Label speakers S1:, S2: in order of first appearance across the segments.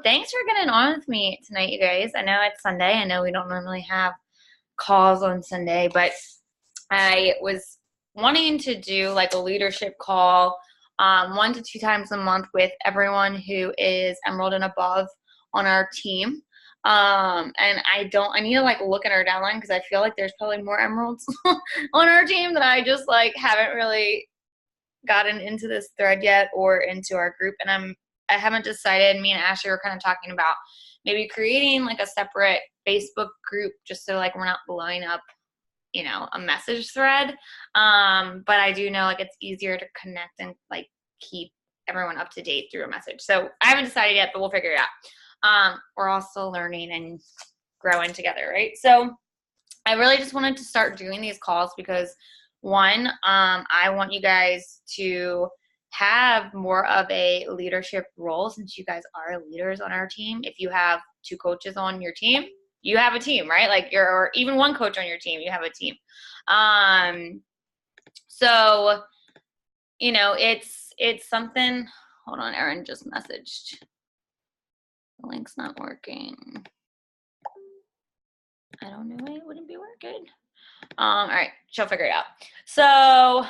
S1: Thanks for getting on with me tonight, you guys. I know it's Sunday. I know we don't normally have calls on Sunday, but I was wanting to do like a leadership call 1 to 2 times a month with everyone who is Emerald and above on our team. And I need to like look at our downline because I feel like there's probably more Emeralds on our team that I just like haven't really gotten into this thread yet or into our group. And I haven't decided. Me and Ashley were kind of talking about maybe creating like a separate Facebook group just so like we're not blowing up, a message thread. But I do know like it's easier to connect and like keep everyone up to date through a message. So I haven't decided yet, but we'll figure it out. We're all still learning and growing together, right? So I really just wanted to start doing these calls because one, I want you guys to have more of a leadership role since you guys are leaders on our team. If you have 2 coaches on your team, you have a team, right? Like or even 1 coach on your team, you have a team. So, it's something. Hold on, Erin just messaged. The link's not working. I don't know why it wouldn't be working. All right, she'll figure it out. So,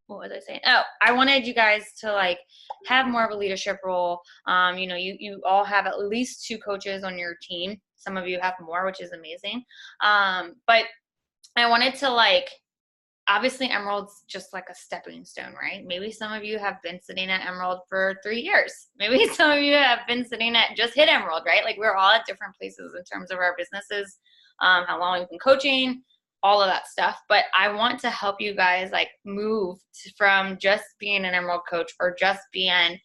S1: what was I saying? Oh, I wanted you guys to like have more of a leadership role. You all have at least 2 coaches on your team. Some of you have more, which is amazing. But I wanted to like, obviously Emerald's just like a stepping stone, right? Maybe some of you have been sitting at Emerald for 3 years. Maybe some of you have been sitting at just hit Emerald, right? Like we're all at different places in terms of our businesses, how long we've been coaching, all of that stuff. But I want to help you guys like move from just being an Emerald coach or just being,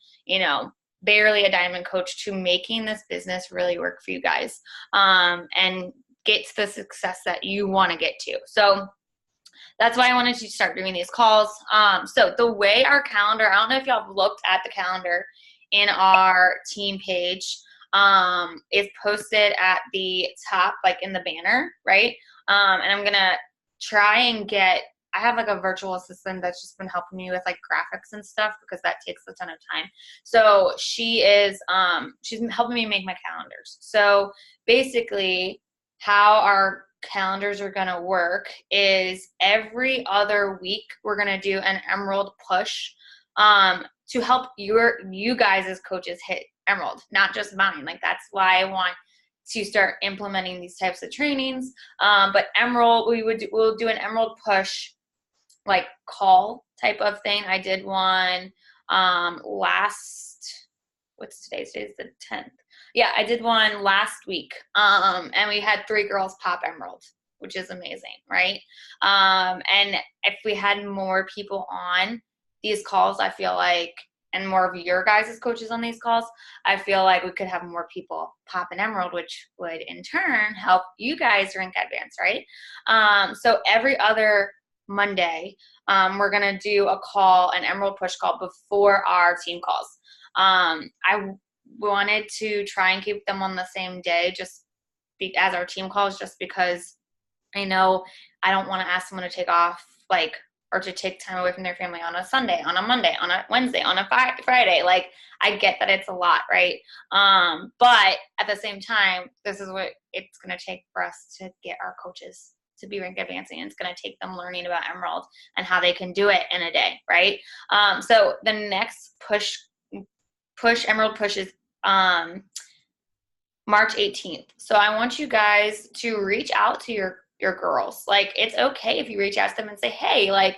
S1: barely a diamond coach to making this business really work for you guys, and get to the success that you want to get to. So that's why I wanted to start doing these calls. So the way our calendar, I don't know if y'all have looked at the calendar in our team page, is posted at the top, like in the banner, right? And I'm going to try and I have like a virtual assistant that's just been helping me with like graphics and stuff because that takes a ton of time. So she's been helping me make my calendars. So basically how our calendars are going to work is every other week we're going to do an Emerald push to help you guys as coaches hit Emerald, not just mine. Like that's why I want to start implementing these types of trainings. But Emerald, we'll do an Emerald push like call type of thing. I did one what's today's the 10th. Yeah, I did one last week, and we had 3 girls pop Emerald, which is amazing, right? And if we had more people on these calls, I feel like, and more of your guys' coaches on these calls, I feel like we could have more people pop an Emerald, which would in turn help you guys rank advance, right? So every other Monday, we're going to do an Emerald push call before our team calls. I wanted to try and keep them on the same day as our team calls, just because I know I don't want to ask someone to take off or to take time away from their family on a Sunday, on a Monday, on a Wednesday, on a Friday. Like I get that it's a lot, right? But at the same time, this is what it's going to take for us to get our coaches to be rank advancing. It's going to take them learning about Emerald and how they can do it in a day, right? So the next Emerald push is March 18th. So I want you guys to reach out to your girls. Like it's okay if you reach out to them and say, hey, like,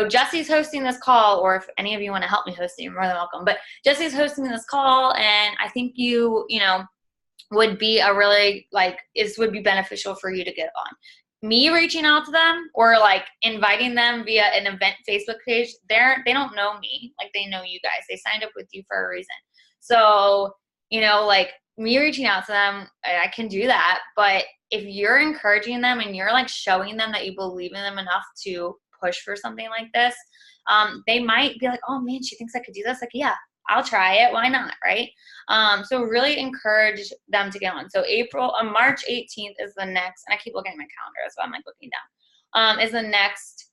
S1: Jesse's hosting this call, or if any of you want to help me host it, you're more than welcome. But Jesse's hosting this call, and I think you would be this would be beneficial for you to get on. Me reaching out to them or like inviting them via an event Facebook page, they don't know me. Like they know you guys. They signed up with you for a reason. So, like me reaching out to them, I can do that. But if you're encouraging them and you're like showing them that you believe in them enough to push for something like this, they might be like, oh man, she thinks I could do this. Like, yeah, I'll try it. Why not? Right? So really encourage them to get on. So March 18th is the next, and I keep looking at my calendar, so I'm like looking down, is the next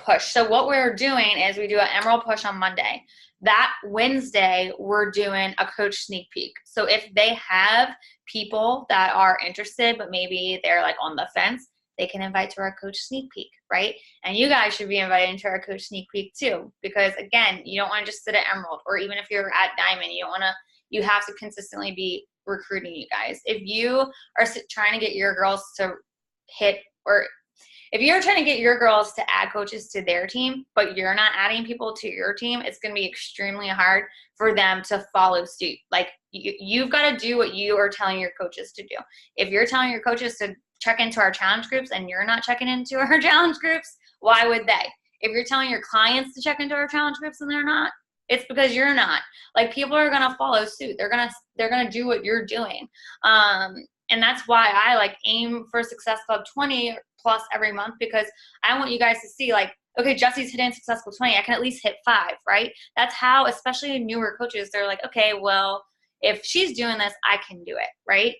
S1: push. So what we're doing is we do an Emerald push on Monday. that Wednesday, we're doing a coach sneak peek. So if they have people that are interested, but maybe they're like on the fence, they can invite to our coach sneak peek, right? And you guys should be invited to our coach sneak peek too, because again, you don't want to just sit at Emerald, or even if you're at Diamond, you have to consistently be recruiting you guys. If you are trying to get your girls to hit, or if you're trying to get your girls to add coaches to their team, but you're not adding people to your team, it's going to be extremely hard for them to follow suit. Like you've got to do what you are telling your coaches to do. If you're telling your coaches to check into our challenge groups and you're not checking into our challenge groups, why would they? If you're telling your clients to check into our challenge groups and they're not, it's because you're not. Like people are going to follow suit. They're going to do what you're doing. And that's why I like aim for Success Club 20 plus every month, because I want you guys to see like, okay, Jesse's hitting Success Club 20. I can at least hit 5, right? That's how, especially newer coaches, they're like, okay, well, if she's doing this, I can do it, right?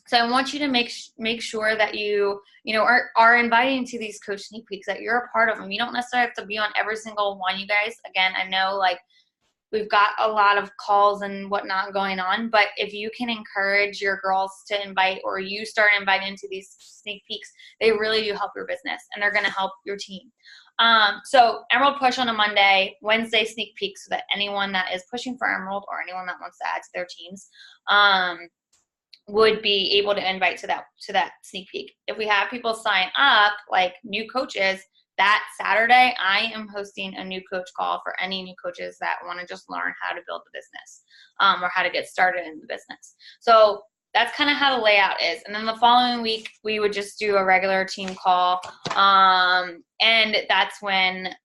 S1: So I want you to make sure that you are inviting to these coach sneak peeks, that you're a part of them. You don't necessarily have to be on every single one, you guys. Again, I know like we've got a lot of calls and whatnot going on, but if you can encourage your girls to invite, or you start inviting to these sneak peeks, they really do help your business and they're going to help your team. So Emerald Push on a Monday, Wednesday sneak peek, so that anyone that is pushing for Emerald or anyone that wants to add to their teams would be able to invite to that sneak peek. If we have people sign up, like new coaches, that Saturday, I am hosting a new coach call for any new coaches that want to just learn how to build the business or how to get started in the business. So that's kind of how the layout is. And then the following week, we would just do a regular team call. And that's when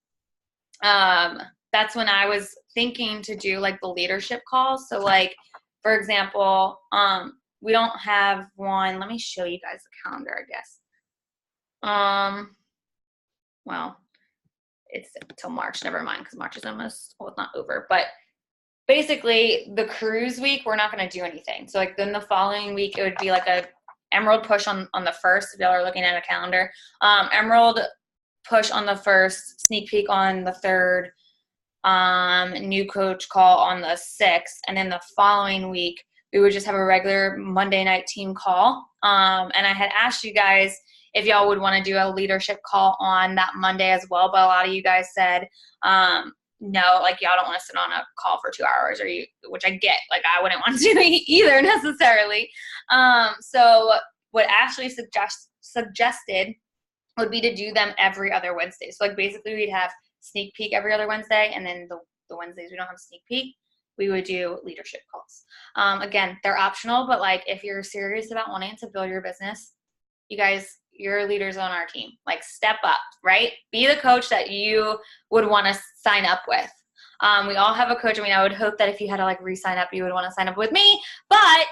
S1: I was thinking to do like the leadership calls. So like, for example, we don't have one. Let me show you guys the calendar, I guess. Well, it's until March. Never mind, because March is almost, well, it's not over. But basically, the cruise week, we're not going to do anything. So, like, then the following week, it would be like a Emerald Push on the 1st, if y'all are looking at a calendar. Emerald Push on the 1st, sneak peek on the 3rd, new coach call on the 6th, and then the following week, we would just have a regular Monday night team call. And I had asked you guys if y'all would want to do a leadership call on that Monday as well, but a lot of you guys said no, like y'all don't want to sit on a call for 2 hours, which I get. Like I wouldn't want to either necessarily. So what Ashley suggested would be to do them every other Wednesday. So like basically we'd have sneak peek every other Wednesday, and then the Wednesdays we don't have sneak peek, we would do leadership calls. Again, they're optional, but like if you're serious about wanting to build your business, you guys, you're leaders on our team. Like step up, right? Be the coach that you would want to sign up with. We all have a coach. I mean, I would hope that if you had to like re-sign up, you would want to sign up with me. But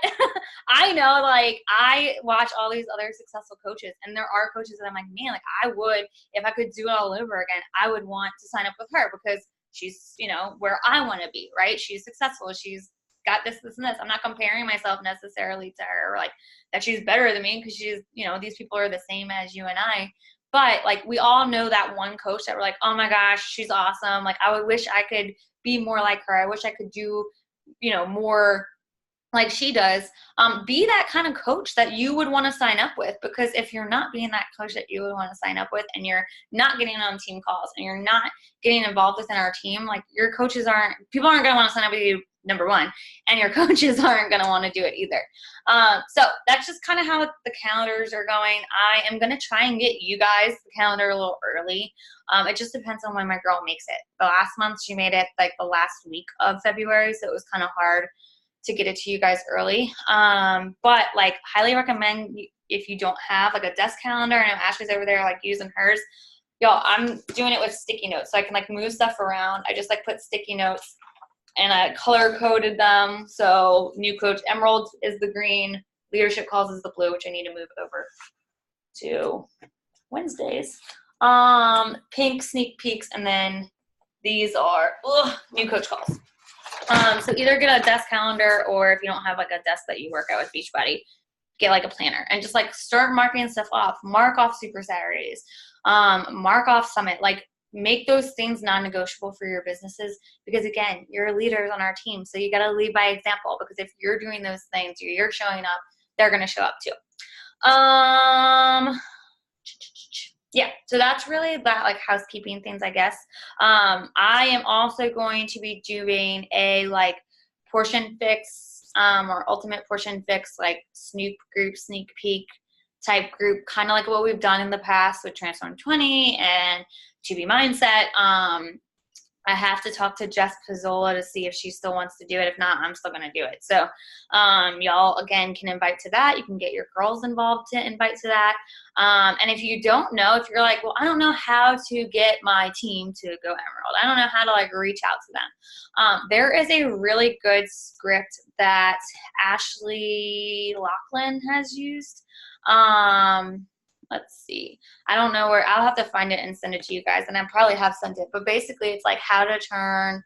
S1: I know, like, I watch all these other successful coaches, and there are coaches that I'm like, man, like I would, if I could do it all over again, I would want to sign up with her because she's, where I want to be, right? She's successful. She's got this, and this. I'm not comparing myself necessarily to her, like that she's better than me, because she's, these people are the same as you and I. But like we all know that one coach that we're like, oh my gosh, she's awesome. Like I would wish I could be more like her. I wish I could do, more like she does. Be that kind of coach that you would want to sign up with, because if you're not being that coach that you would want to sign up with, and you're not getting on team calls, and you're not getting involved within our team, like your coaches people aren't going to want to sign up with you, number one, and your coaches aren't going to want to do it either. So that's just kind of how the calendars are going. I am going to try and get you guys the calendar a little early. It just depends on when my girl makes it. The last month she made it like the last week of February, so it was kind of hard to get it to you guys early. But like highly recommend, if you don't have like a desk calendar, and Ashley's over there like using hers, y'all, I'm doing it with sticky notes, so I can like move stuff around. I just like put sticky notes and I color coded them. So new coach Emerald is the green, leadership calls is the blue, which I need to move over to Wednesdays. Pink sneak peeks, and then these are new coach calls. So either get a desk calendar, or if you don't have like a desk that you work at with Beachbody, get like a planner and just like start marking stuff off. Mark off Super Saturdays, mark off Summit. Like make those things non-negotiable for your businesses, because again, you're leaders on our team. So you got to lead by example, because if you're doing those things, you're showing up, they're going to show up too. Yeah, so that's really that, like, housekeeping things, I guess. I am also going to be doing a like portion fix or ultimate portion fix, like sneak peek type group, kind of like what we've done in the past with Transform 20 and To Be Mindset. I have to talk to Jess Pizzola to see if she still wants to do it. If not, I'm still going to do it. So y'all, again, can invite to that. You can get your girls involved to invite to that. And if you don't know, if you're like, well, I don't know how to get my team to go Emerald, I don't know how to like reach out to them. There is a really good script that Ashley Laughlin has used. Let's see. I don't know where. I'll have to find it and send it to you guys. And I probably have sent it. But basically, it's like how to turn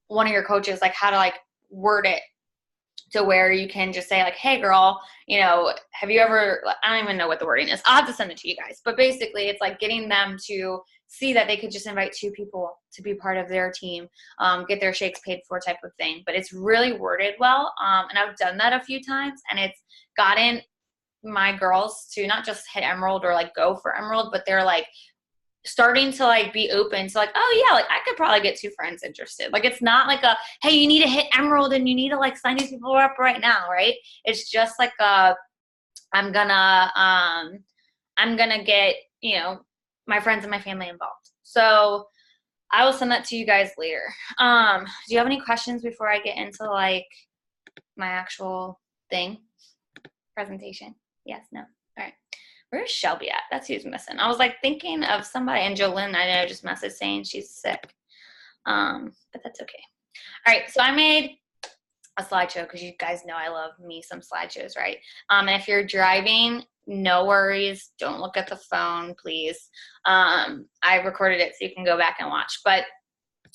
S1: one of your coaches, like how to like word it to where you can just say like, hey, girl, you know, have you ever, I don't even know what the wording is. I'll have to send it to you guys. But basically, it's like getting them to see that they could just invite 2 people to be part of their team, get their shakes paid for type of thing. But it's really worded well. And I've done that a few times. And it's gotten my girls to not just hit Emerald or like go for Emerald, but they're like starting to like be open to like, oh yeah, like I could probably get 2 friends interested. Like it's not like a, hey, you need to hit Emerald and you need to like sign these people up right now, right? It's just like a, I'm gonna get, you know, my friends and my family involved. So I will send that to you guys later. Do you have any questions before I get into like my actual thing, presentation? Yes, no. All right. Where's Shelby at? That's who's missing. I was like thinking of somebody, and Jolynn, I know, just messaged saying she's sick. But that's okay. All right. So I made a slideshow because you guys know I love me some slideshows, right? And if you're driving, no worries. Don't look at the phone, please. I recorded it so you can go back and watch. But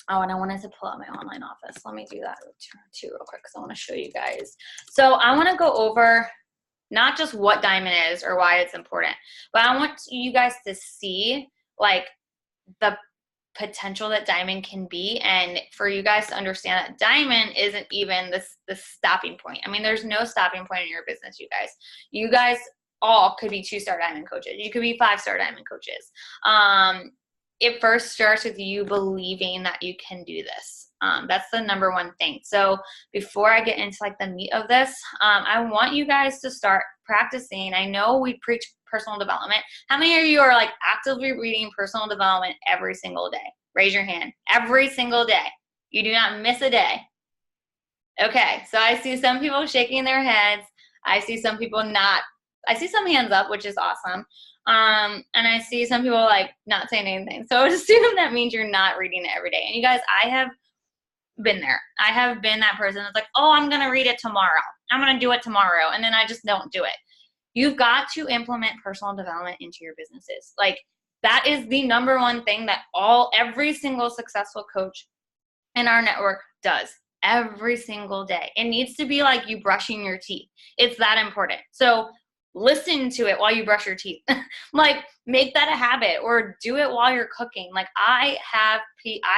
S1: oh, and I wanted to pull out my online office. Let me do that too real quick because I want to show you guys. So I want to go over not just what diamond is or why it's important, but I want you guys to see like the potential that diamond can be, and for you guys to understand that diamond isn't even the stopping point. I mean, there's no stopping point in your business, you guys. You guys all could be 2-star diamond coaches. You could be 5-star diamond coaches. It first starts with you believing that you can do this. That's the number one thing. So before I get into like the meat of this, I want you guys to start practicing. I know we preach personal development. How many of you are like actively reading personal development every single day? Raise your hand. Every single day. You do not miss a day. Okay, so I see some people shaking their heads. I see some people not. I see some hands up, which is awesome. And I see some people like not saying anything. So I would assume that means you're not reading it every day. And you guys, I have been there. I have been that person that's like, oh, I'm going to read it tomorrow. I'm going to do it tomorrow. And then I just don't do it. You've got to implement personal development into your businesses. Like that is the number one thing that every single successful coach in our network does every single day. It needs to be like you brushing your teeth. It's that important. So listen to it while you brush your teeth. Like make that a habit, or do it while you're cooking. Like I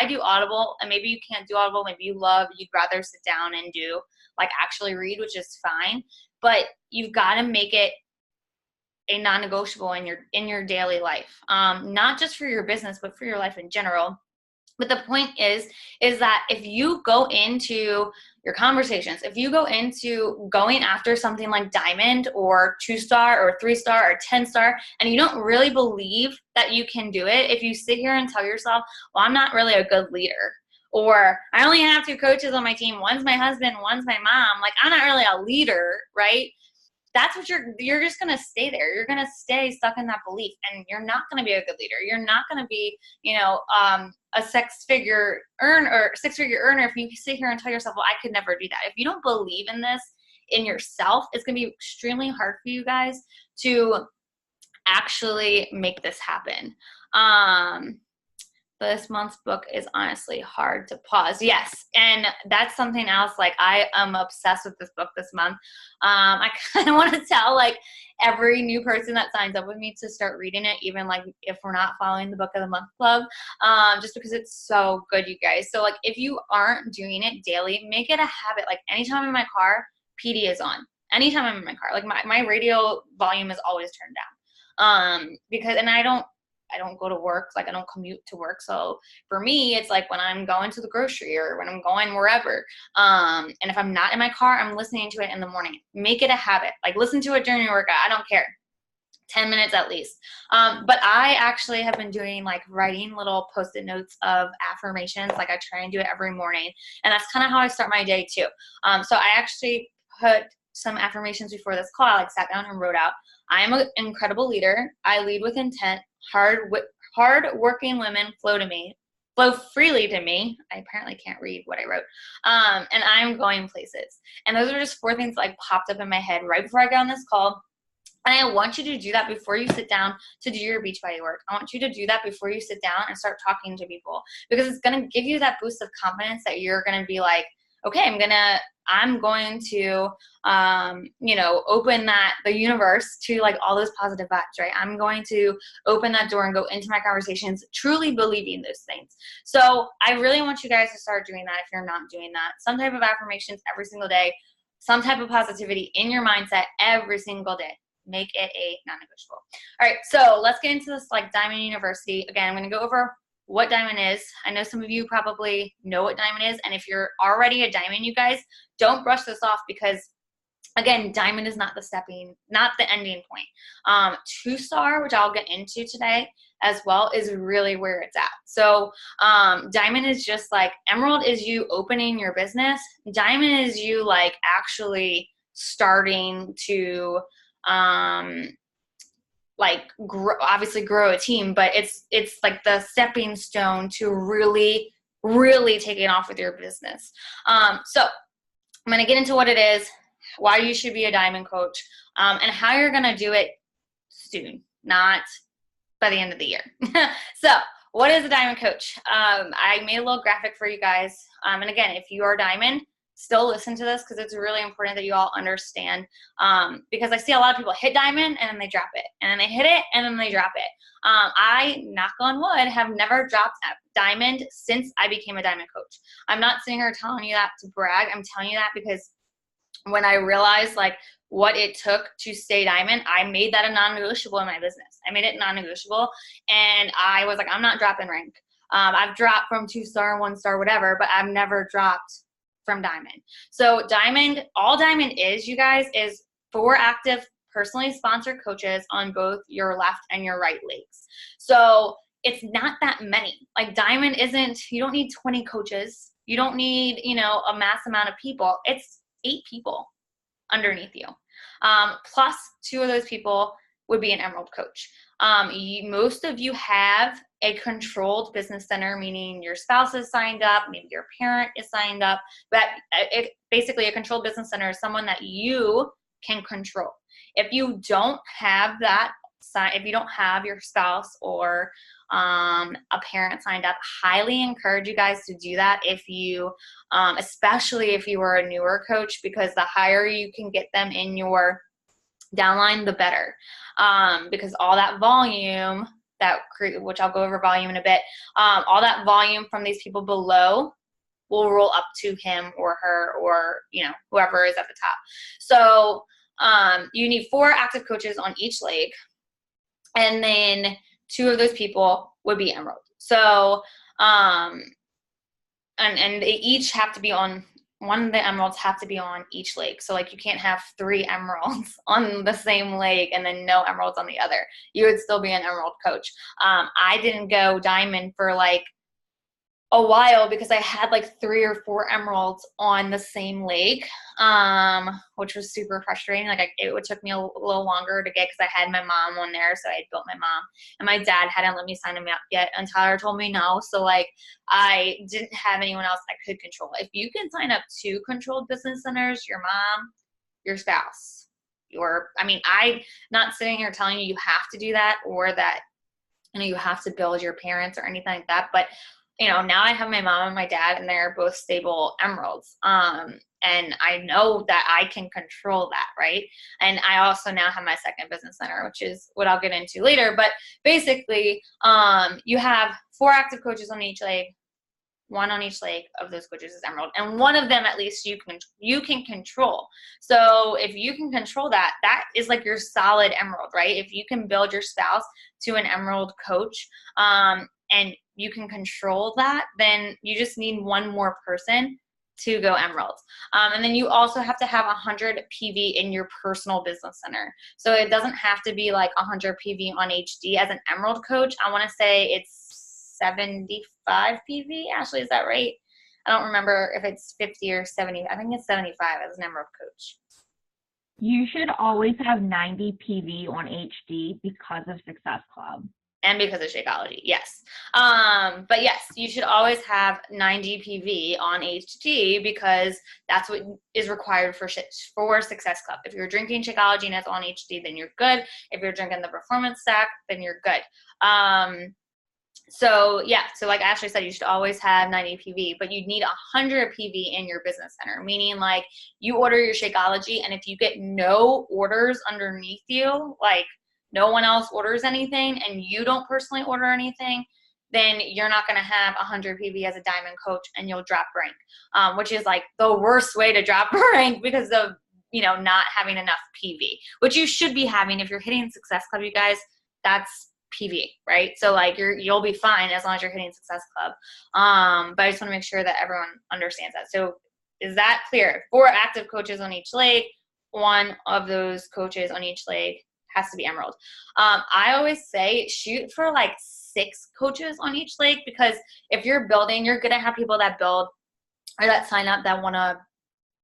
S1: do Audible, and maybe you can't do Audible. Maybe you'd rather sit down and do like actually read, which is fine. But you've got to make it a non-negotiable in your daily life. Not just for your business, but for your life in general. But the point is that if you go into your conversations, if you go into going after something like diamond or 2-star or 3-star or 10-star, and you don't really believe that you can do it, if you sit here and tell yourself, well, I'm not really a good leader, or I only have 2 coaches on my team, one's my husband, one's my mom, like I'm not really a leader, right? That's what you're just going to stay there. You're going to stay stuck in that belief, and you're not going to be a good leader. You're not going to be, a 6-figure earner if you sit here and tell yourself, well, I could never do that. If you don't believe in this in yourself, it's going to be extremely hard for you guys to actually make this happen. This month's book is honestly hard to pause. Yes. And that's something else. Like, I am obsessed with this book this month. I kind of want to tell like every new person that signs up with me to start reading it, even like if we're not following the book of the month club, just because it's so good, you guys. So like, if you aren't doing it daily, make it a habit. Like, anytime I'm in my car, PD is on. Anytime I'm in my car, like my radio volume is always turned down. Because, and I don't go to work, like I don't commute to work. So for me, it's like when I'm going to the grocery or when I'm going wherever. And if I'm not in my car, I'm listening to it in the morning. Make it a habit. Like, listen to it during your workout. I don't care. 10 minutes at least. But I actually have been doing like writing little post-it notes of affirmations. Like, I try and do it every morning. And that's kind of how I start my day too. So I actually put some affirmations before this call. I like sat down and wrote out, I am an incredible leader. I lead with intent. Hard-working women flow freely to me. I apparently can't read what I wrote. And I'm going places. And those are just 4 things that like popped up in my head right before I got on this call. And I want you to do that before you sit down to do your Beachbody work. I want you to do that before you sit down and start talking to people, because it's going to give you that boost of confidence that you're going to be like, okay, I'm going to, open the universe to like all those positive vibes, right? I'm going to open that door and go into my conversations truly believing those things. So I really want you guys to start doing that if you're not doing that. Some type of affirmations every single day, some type of positivity in your mindset every single day. Make it a non-negotiable. All right, so let's get into this like Diamond University. Again, I'm going to go over what Diamond is. I know some of you probably know what Diamond is, and if you're already a Diamond, you guys, don't brush this off, because again, Diamond is not the ending point. 2-star, which I'll get into today as well, is really where it's at. So Diamond is just like, Emerald is you opening your business. Diamond is you like actually starting to obviously grow a team, but it's like the stepping stone to really, really taking off with your business. So I'm going to get into what it is, why you should be a Diamond coach, and how you're going to do it soon, not by the end of the year. So what is a Diamond coach? I made a little graphic for you guys. And again, if you are Diamond, still listen to this, because it's really important that you all understand, because I see a lot of people hit Diamond and then they drop it, and then they hit it and then they drop it. I, knock on wood, have never dropped Diamond since I became a Diamond coach. I'm not sitting here telling you that to brag. I'm telling you that because when I realized like what it took to stay Diamond, I made that a non-negotiable in my business. I made it non-negotiable, and I was like, I'm not dropping rank. I've dropped from 2-star, 1-star, whatever, but I've never dropped from Diamond. So Diamond, all Diamond is, you guys, is 4 active personally sponsored coaches on both your left and your right legs. So it's not that many. Like, Diamond isn't, you don't need 20 coaches. You don't need, a mass amount of people. It's 8 people underneath you. Plus 2 of those people would be an Emerald coach. Most of you have a controlled business center, meaning your spouse is signed up, maybe your parent is signed up, but basically a controlled business center is someone that you can control. If you don't have that, if you don't have your spouse or a parent signed up, highly encourage you guys to do that if you, especially if you are a newer coach, because the higher you can get them in your downline, the better, because all that volume which I'll go over volume in a bit, all that volume from these people below will roll up to him or her or whoever is at the top. So you need 4 active coaches on each leg, and then 2 of those people would be Emerald. So and they each have to be on, one of the Emeralds have to be on each leg. So like, you can't have 3 Emeralds on the same leg and then no Emeralds on the other. You would still be an Emerald coach. I didn't go Diamond for like a while because I had like 3 or 4 Emeralds on the same leg, which was super frustrating. Like, it took me a little longer to get, because I had my mom on there, so I had built my mom, and my dad hadn't let me sign him up yet, and Tyler told me no, so like, I didn't have anyone else I could control. If you can sign up 2 controlled business centers, your mom, your spouse, I'm not sitting here telling you have to do that, or that you have to build your parents or anything like that. But, now I have my mom and my dad, and they're both stable emeralds. And I know that I can control that, right? And I also now have my second business center, which is what I'll get into later. But basically, you have 4 active coaches on each leg. 1 on each leg of those coaches is emerald, and one of them at least you can control. So if you can control that, that is like your solid emerald, right? If you can build your spouse to an emerald coach, and you can control that, then you just need one more person to go emerald. And then you also have to have 100 PV in your personal business center. So it doesn't have to be like 100 PV on HD as an emerald coach. I want to say it's 75 PV. Ashley, is that right? I don't remember if it's 50 or 70. I think it's 75 as an emerald coach.
S2: You should always have 90 PV on HD because of Success Club.
S1: And because of Shakeology, yes. But yes, you should always have 90 PV on HD because that's what is required for Success Club. If you're drinking Shakeology and it's on HD, then you're good. If you're drinking the Performance Stack, then you're good. So like Ashley said, you should always have 90 PV, but you need 100 PV in your business center, meaning like you order your Shakeology, and if you get no orders underneath you, like no one else orders anything and you don't personally order anything, then you're not going to have 100 PV as a diamond coach, and you'll drop rank, which is like the worst way to drop rank because of, not having enough PV, which you should be having. If you're hitting Success Club, you guys, that's PV, right? So like you'll be fine as long as you're hitting Success Club. But I just want to make sure that everyone understands that. So is that clear? 4 active coaches on each leg. 1 of those coaches on each leg has to be emerald. I always say shoot for like 6 coaches on each leg, because if you're building, you're going to have people that build or that sign up that want to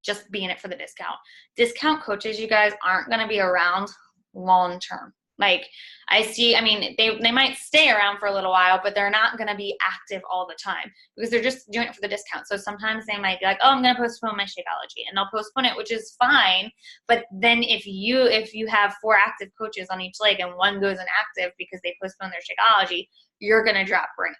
S1: just be in it for the discount. Discount coaches, you guys, aren't going to be around long term. Like they might stay around for a little while, but they're not going to be active all the time because they're just doing it for the discount. So sometimes they might be like, oh, I'm going to postpone my Shakeology, and they'll postpone it, which is fine. But then if you have 4 active coaches on each leg and one goes inactive because they postpone their Shakeology, you're going to drop rank.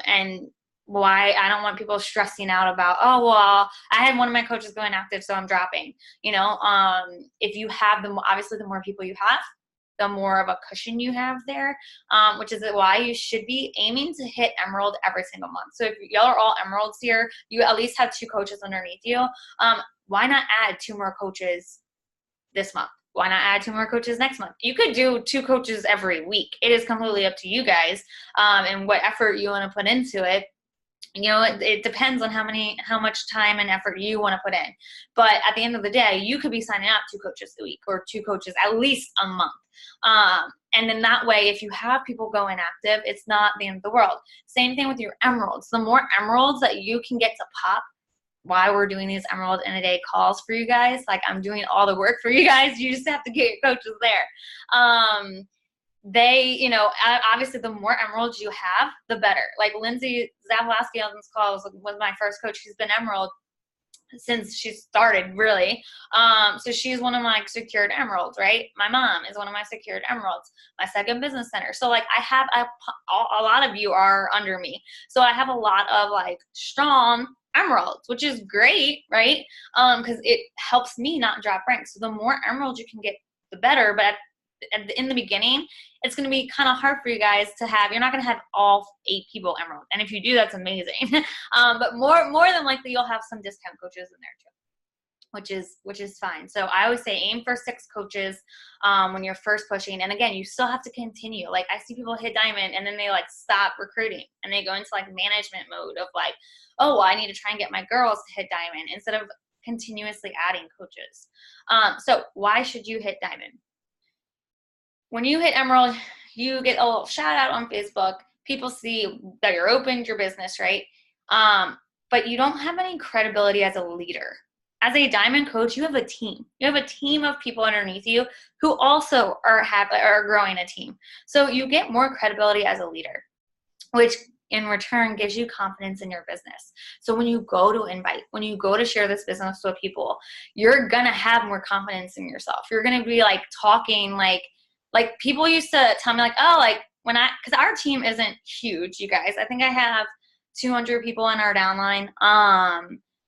S1: And why I don't want people stressing out about, oh, well, I had one of my coaches go inactive, so I'm dropping. If you have obviously the more people you have, the more of a cushion you have there, which is why you should be aiming to hit emerald every single month. So if y'all are all emeralds here, you at least have 2 coaches underneath you. Why not add 2 more coaches this month? Why not add 2 more coaches next month? You could do 2 coaches every week. It is completely up to you guys, and what effort you want to put into it. It depends on how much time and effort you want to put in. But at the end of the day, you could be signing up 2 coaches a week or 2 coaches at least a month. And then that way, if you have people go inactive, it's not the end of the world. Same thing with your emeralds. The more emeralds that you can get to pop while we're doing these emerald in a day calls for you guys, like I'm doing all the work for you guys. You just have to get your coaches there. Obviously the more emeralds you have, the better. Like Lindsay Zavlowski on this call was my first coach. She's been emerald since she started, really. So she's one of my secured emeralds, right? My mom is one of my secured emeralds, my second business center. So like I have a lot of you are under me. So I have a lot of like strong emeralds, which is great, right? Because it helps me not drop ranks. So the more emeralds you can get, the better. But in the beginning, it's going to be kind of hard for you guys to have. You're not going to have all 8 people emerald, and if you do, that's amazing. But more than likely, you'll have some discount coaches in there too, which is fine. So I always say aim for 6 coaches when you're first pushing. And again, you still have to continue. Like I see people hit diamond and then they like stop recruiting and they go into like management mode of like, oh, well, I need to try and get my girls to hit diamond instead of continuously adding coaches. So why should you hit diamond? When you hit emerald, you get a little shout out on Facebook. People see that you're opened your business, right? But you don't have any credibility as a leader. As a diamond coach, you have a team. You have a team of people underneath you who also are growing a team. So you get more credibility as a leader, which in return gives you confidence in your business. So when you go to invite, when you go to share this business with people, you're going to have more confidence in yourself. You're going to be like talking like people used to tell me like, oh, like because our team isn't huge, you guys. I think I have 200 people in our downline,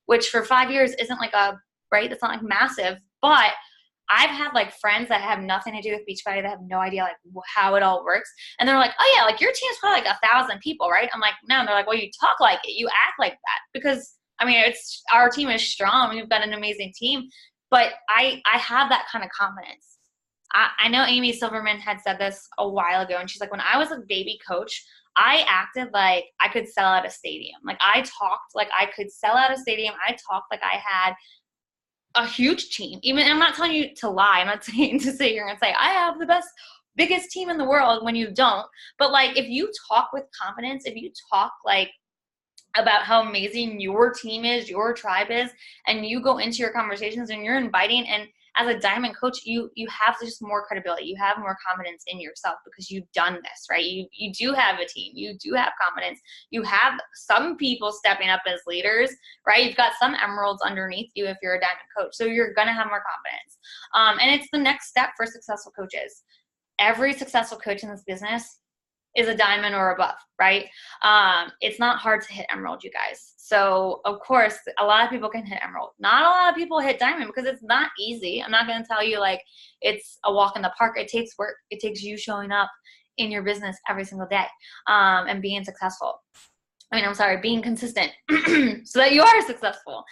S1: which for 5 years isn't like right? That's not like massive, but I've had like friends that have nothing to do with Beachbody that have no idea like how it all works. And they're like, oh yeah, like your team's probably like 1,000 people, right? I'm like, no. And they're like, well, you talk like it. You act like that. Because I mean, our team is strong. We've got an amazing team, but I have that kind of confidence. I know Amy Silverman had said this a while ago, and she's like, when I was a baby coach, I acted like I could sell out a stadium. Like I talked like I could sell out a stadium. I talked like I had a huge team. Even, I'm not telling you to lie. I'm not saying to sit here and say, I have the biggest team in the world when you don't. But like, if you talk with confidence, if you talk like about how amazing your team is, your tribe is, and you go into your conversations and you're inviting, and as a diamond coach, you have just more credibility. You have more confidence in yourself because you've done this, right? You do have a team. You do have confidence. You have some people stepping up as leaders, right? You've got some emeralds underneath you if you're a diamond coach. So you're going to have more confidence. And it's the next step for successful coaches. Every successful coach in this business is a diamond or above, right? It's not hard to hit emerald, you guys. So of course, a lot of people can hit emerald. Not a lot of people hit diamond because it's not easy. I'm not going to tell you like it's a walk in the park. It takes work. It takes you showing up in your business every single day and being successful. Being consistent so that you are successful.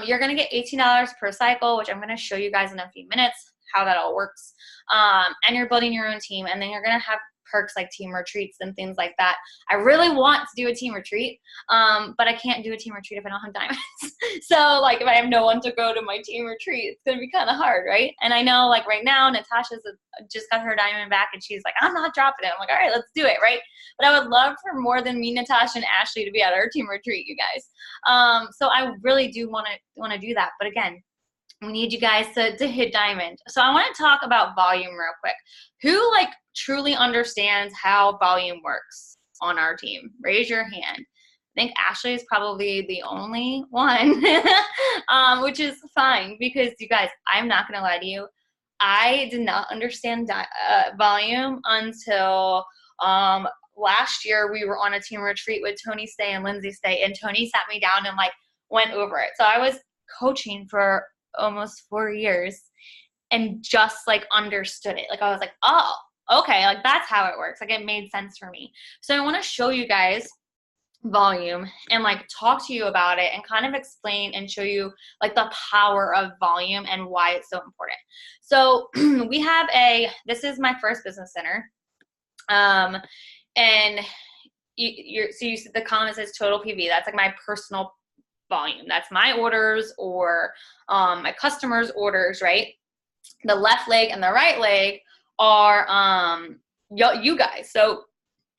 S1: You're going to get $18 per cycle, which I'm going to show you guys in a few minutes how that all works. And you're building your own team, and then you're going to have perks like team retreats and things like that. I really want to do a team retreat, but I can't do a team retreat if I don't have diamonds. So like if I have no one to go to my team retreat, it's going to be kind of hard, right? And I know like right now Natasha's just got her diamond back and she's like, I'm not dropping it. I'm like, all right, let's do it, right? But I would love for more than me, Natasha, and Ashley to be at our team retreat, you guys. So I really do want to do that. But again, we need you guys to hit diamond. So I want to talk about volume real quick. Who like truly understands how volume works on our team? Raise your hand. I think Ashley is probably the only one, which is fine because you guys, I'm not going to lie to you. I did not understand volume until last year. We were on a team retreat with Tony Stay and Lindsay Stay, and Tony sat me down and like went over it. So I was coaching for almost 4 years and just like understood it. Like I was like, oh, okay, like that's how it works. Like it made sense for me. So I want to show you guys volume and like talk to you about it and kind of explain and show you like the power of volume and why it's so important. So we have this is my first business center. And you see the comment says total PV. That's like my personal volume. That's my orders or my customers' orders, right? The left leg and the right leg are you guys. So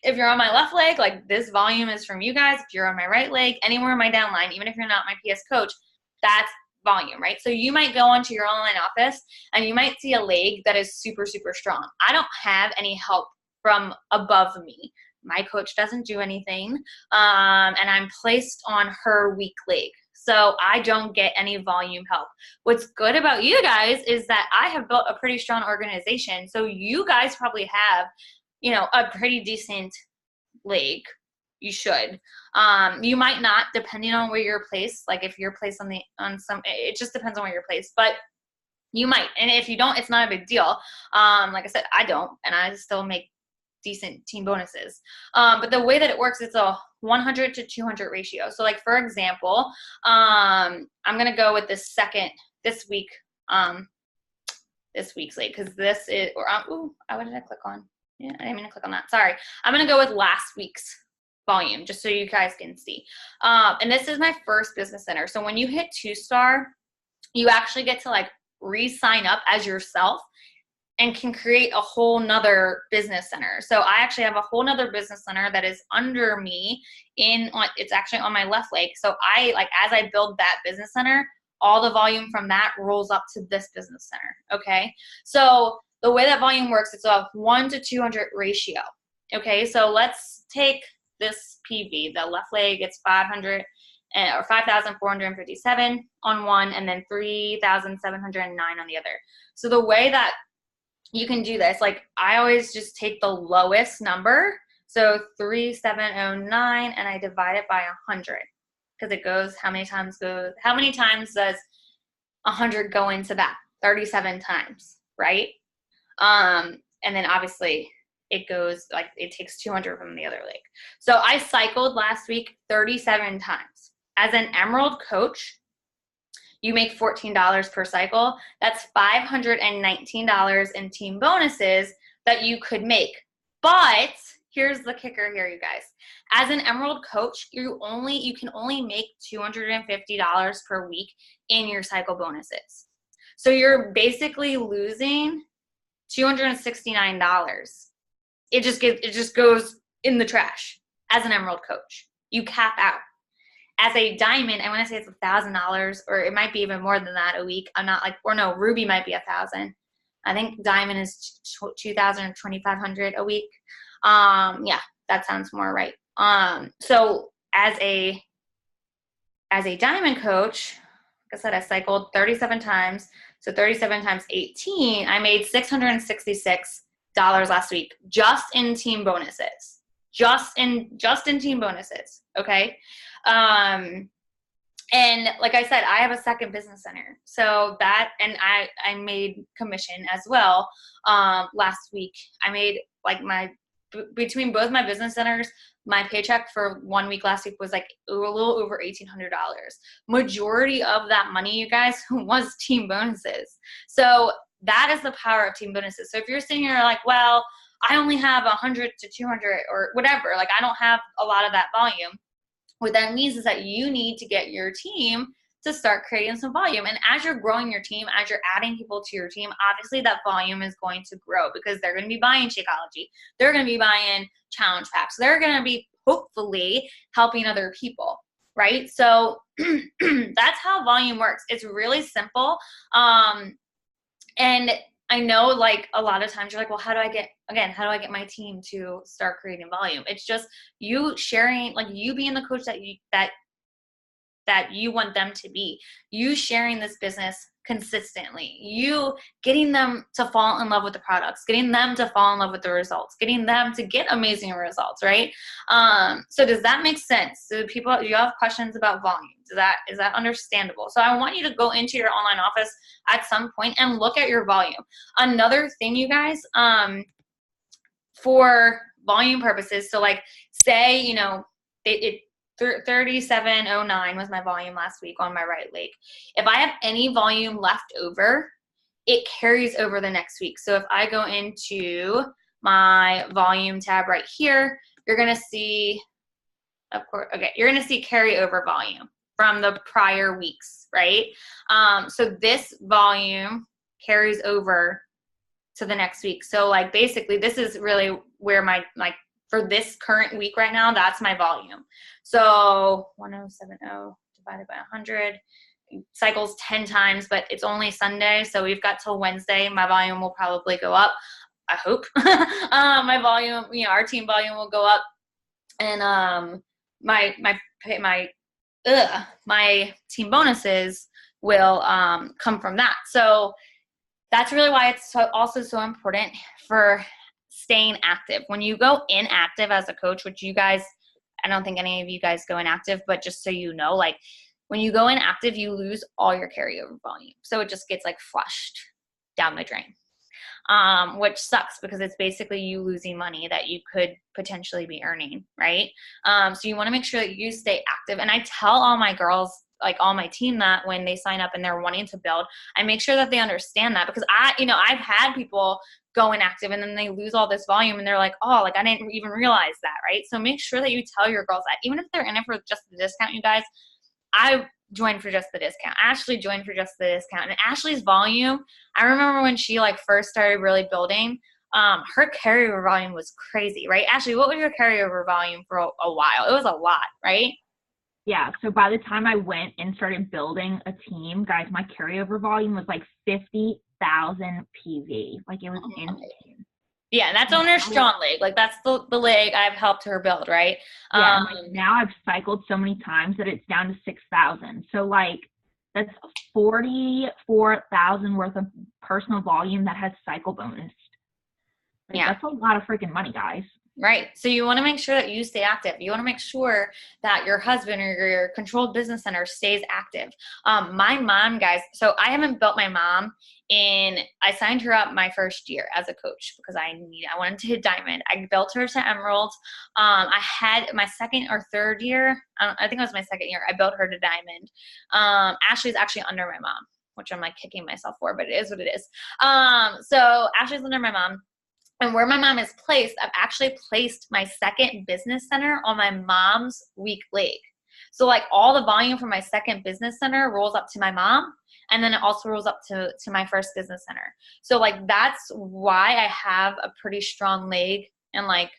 S1: if you're on my left leg, like this volume is from you guys. If you're on my right leg, anywhere in my downline, even if you're not my PS coach, that's volume, right? So you might go onto your online office and you might see a leg that is super, super strong. I don't have any help from above me. My coach doesn't do anything, and I'm placed on her weak leg. So I don't get any volume help. What's good about you guys is that I have built a pretty strong organization. So you guys probably have, a pretty decent leg. You should. You might not, depending on where you're placed. Like if you're placed it just depends on where you're placed. But you might. And if you don't, it's not a big deal. Like I said, I don't, and I still make decent team bonuses. But the way that it works, it's a 100 to 200 ratio. So like, for example, I'm going to go with this week's leg, because this is, what did I click on? Yeah, I didn't mean to click on that. Sorry. I'm going to go with last week's volume, just so you guys can see. And this is my first business center. So when you hit 2-star, you actually get to like re-sign up as yourself and can create a whole nother business center. So I actually have a whole nother business center that is under me it's actually on my left leg. So as I build that business center, all the volume from that rolls up to this business center, okay? So the way that volume works, it's a 1 to 200 ratio, okay? So let's take this PV, the left leg, it's 5,457 on one, and then 3,709 on the other. So the way that you can do this. Like I always just take the lowest number. So 3709 and I divide it by 100 because it goes, how many times does 100 go into that? 37 times, right? And then obviously it goes like it takes 200 from the other leg. So I cycled last week 37 times. As an Emerald coach, you make $14 per cycle. That's $519 in team bonuses that you could make. But here's the kicker here, you guys. As an Emerald coach, you can only make $250 per week in your cycle bonuses. So you're basically losing $269. It just goes in the trash as an Emerald coach. You cap out. As a diamond, I want to say it's $1,000, or it might be even more than that a week. I'm not like, or no, ruby might be $1,000. I think diamond is 2,000 or 2,500 a week. Yeah, that sounds more right. So as a diamond coach, like I said, I cycled 37 times. So 37 times 18, I made $666 last week just in team bonuses. Just in team bonuses. Okay. And like I said, I have a second business center. So that, and I made commission as well. Last week I made like between both my business centers, my paycheck for 1 week last week was like a little over $1,800. Majority of that money, you guys, was team bonuses. So that is the power of team bonuses. So if you're sitting here like, well, I only have 100 to 200 or whatever, like I don't have a lot of that volume. What that means is that you need to get your team to start creating some volume. And as you're growing your team, as you're adding people to your team, obviously that volume is going to grow because they're going to be buying Shakeology. They're going to be buying challenge packs. They're going to be hopefully helping other people, right? So that's how volume works. It's really simple. And I know like a lot of times you're like, well, how do I get my team to start creating volume? It's just you sharing, like you being the coach that you want them to be, you sharing this business consistently, you getting them to fall in love with the products, getting them to fall in love with the results, getting them to get amazing results, right? So does that make sense? Do you have questions about volume? Is that understandable? So I want you to go into your online office at some point and look at your volume. Another thing, you guys, for volume purposes, so like say, you know, it 3709 was my volume last week on my right leg. If I have any volume left over, it carries over the next week. So if I go into my volume tab right here, you're going to see, of course, okay, you're going to see carryover volume from the prior weeks, right? So this volume carries over to the next week. So like basically this is really where my, like for this current week right now, that's my volume. So 1070 divided by 100 cycles 10 times, but it's only Sunday. So we've got till Wednesday. My volume will probably go up. I hope my volume, you know, our team volume will go up, and my team bonuses will come from that. So that's really why it's also so important for staying active. When you go inactive as a coach, which you guys, I don't think any of you guys go inactive, but just so you know, like when you go inactive, you lose all your carryover volume. So it just gets like flushed down the drain, which sucks because it's basically you losing money that you could potentially be earning, right? So you want to make sure that you stay active. And I tell all my girls, like all my team, that when they sign up and they're wanting to build, I make sure that they understand that, because I've had people go inactive and then they lose all this volume and they're like, oh, like I didn't even realize that, right? So make sure that you tell your girls that, even if they're in it for just the discount, you guys. I joined for just the discount. Ashley joined for just the discount. And Ashley's volume, I remember when she like first started really building, her carryover volume was crazy, right? Ashley, what was your carryover volume for a while? It was a lot, right?
S2: Yeah, so by the time I went and started building a team, guys, my carryover volume was like 50,000 PV. Like it was insane.
S1: Yeah, and that's on her strong leg. Like that's the leg I've helped her build, right?
S2: Yeah, like now I've cycled so many times that it's down to 6,000. So like that's 44,000 worth of personal volume that has cycle bonus Like,
S1: Yeah.
S2: that's a lot of freaking money, guys.
S1: Right. So you want to make sure that you stay active. You want to make sure that your husband or your controlled business center stays active. My mom, guys, so I haven't built my mom I signed her up my first year as a coach because I wanted to hit diamond. I built her to emerald. I had my second or third year, I think it was my second year, I built her to diamond. Ashley's actually under my mom, which I'm like kicking myself for, but it is what it is. So Ashley's under my mom. And where my mom is placed, I've actually placed my second business center on my mom's weak leg. So like all the volume from my second business center rolls up to my mom, and then it also rolls up to my first business center. So like that's why I have a pretty strong leg, and like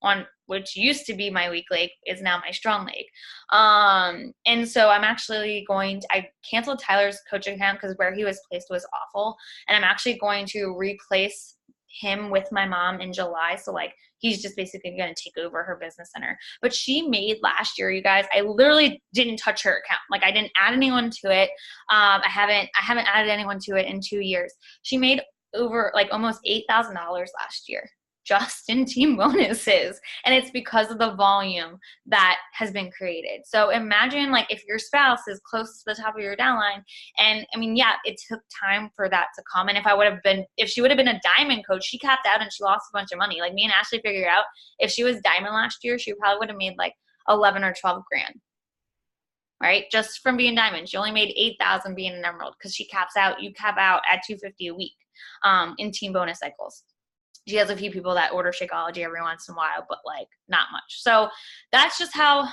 S1: on which used to be my weak leg is now my strong leg. And so I canceled Tyler's coaching account because where he was placed was awful. And I'm actually going to replace him with my mom in July. So like he's just basically going to take over her business center. But she made last year, you guys, I literally didn't touch her account. Like I didn't add anyone to it. I haven't added anyone to it in 2 years. She made over like almost $8,000 last year just in team bonuses. And it's because of the volume that has been created. So imagine like if your spouse is close to the top of your downline, and I mean, yeah, it took time for that to come. And if she would have been a diamond coach, she capped out and she lost a bunch of money. Like me and Ashley figured out if she was diamond last year, she probably would have made like 11 or 12 grand. Right? Just from being diamond. She only made 8,000 being an emerald because you cap out at 250 a week in team bonus cycles. She has a few people that order Shakeology every once in a while, but like not much. So that's just how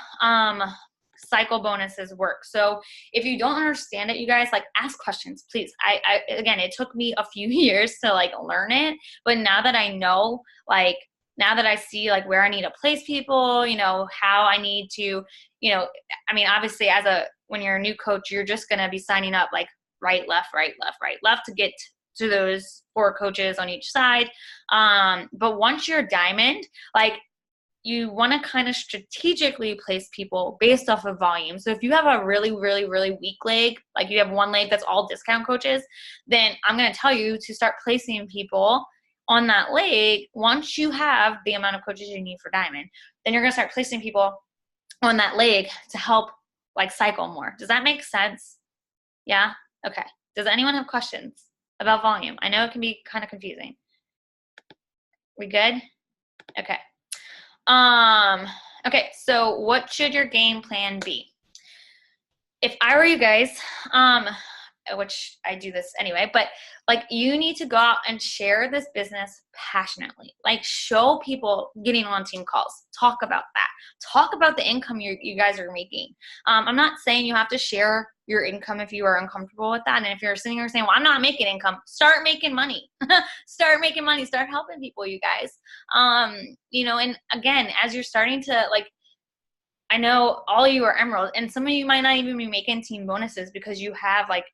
S1: cycle bonuses work. So if you don't understand it, you guys, like ask questions, please. Again, it took me a few years to like learn it, but now that I know, like now that I see like where I need to place people, how I need to, I mean, obviously when you're a new coach, you're just going to be signing up like right, left, right, left, right, left to get to those 4 coaches on each side. But once you're diamond, like you want to kind of strategically place people based off of volume. So if you have a really, really, really weak leg, like you have one leg that's all discount coaches, then I'm going to tell you to start placing people on that leg. Once you have the amount of coaches you need for diamond, then you're going to start placing people on that leg to help like cycle more. Does that make sense? Yeah? Okay. Does anyone have questions about volume? I know it can be kind of confusing. We good? Okay. Okay, so what should your game plan be? If I were you guys, which I do this anyway, but like you need to go out and share this business passionately. Like show people getting on team calls. Talk about that. Talk about the income you guys are making. I'm not saying you have to share your income if you are uncomfortable with that. And if you're sitting here saying, well, I'm not making income, start making money. Start making money. Start helping people, you guys. And again, as you're starting to like, I know all of you are emerald, and some of you might not even be making team bonuses because you have like,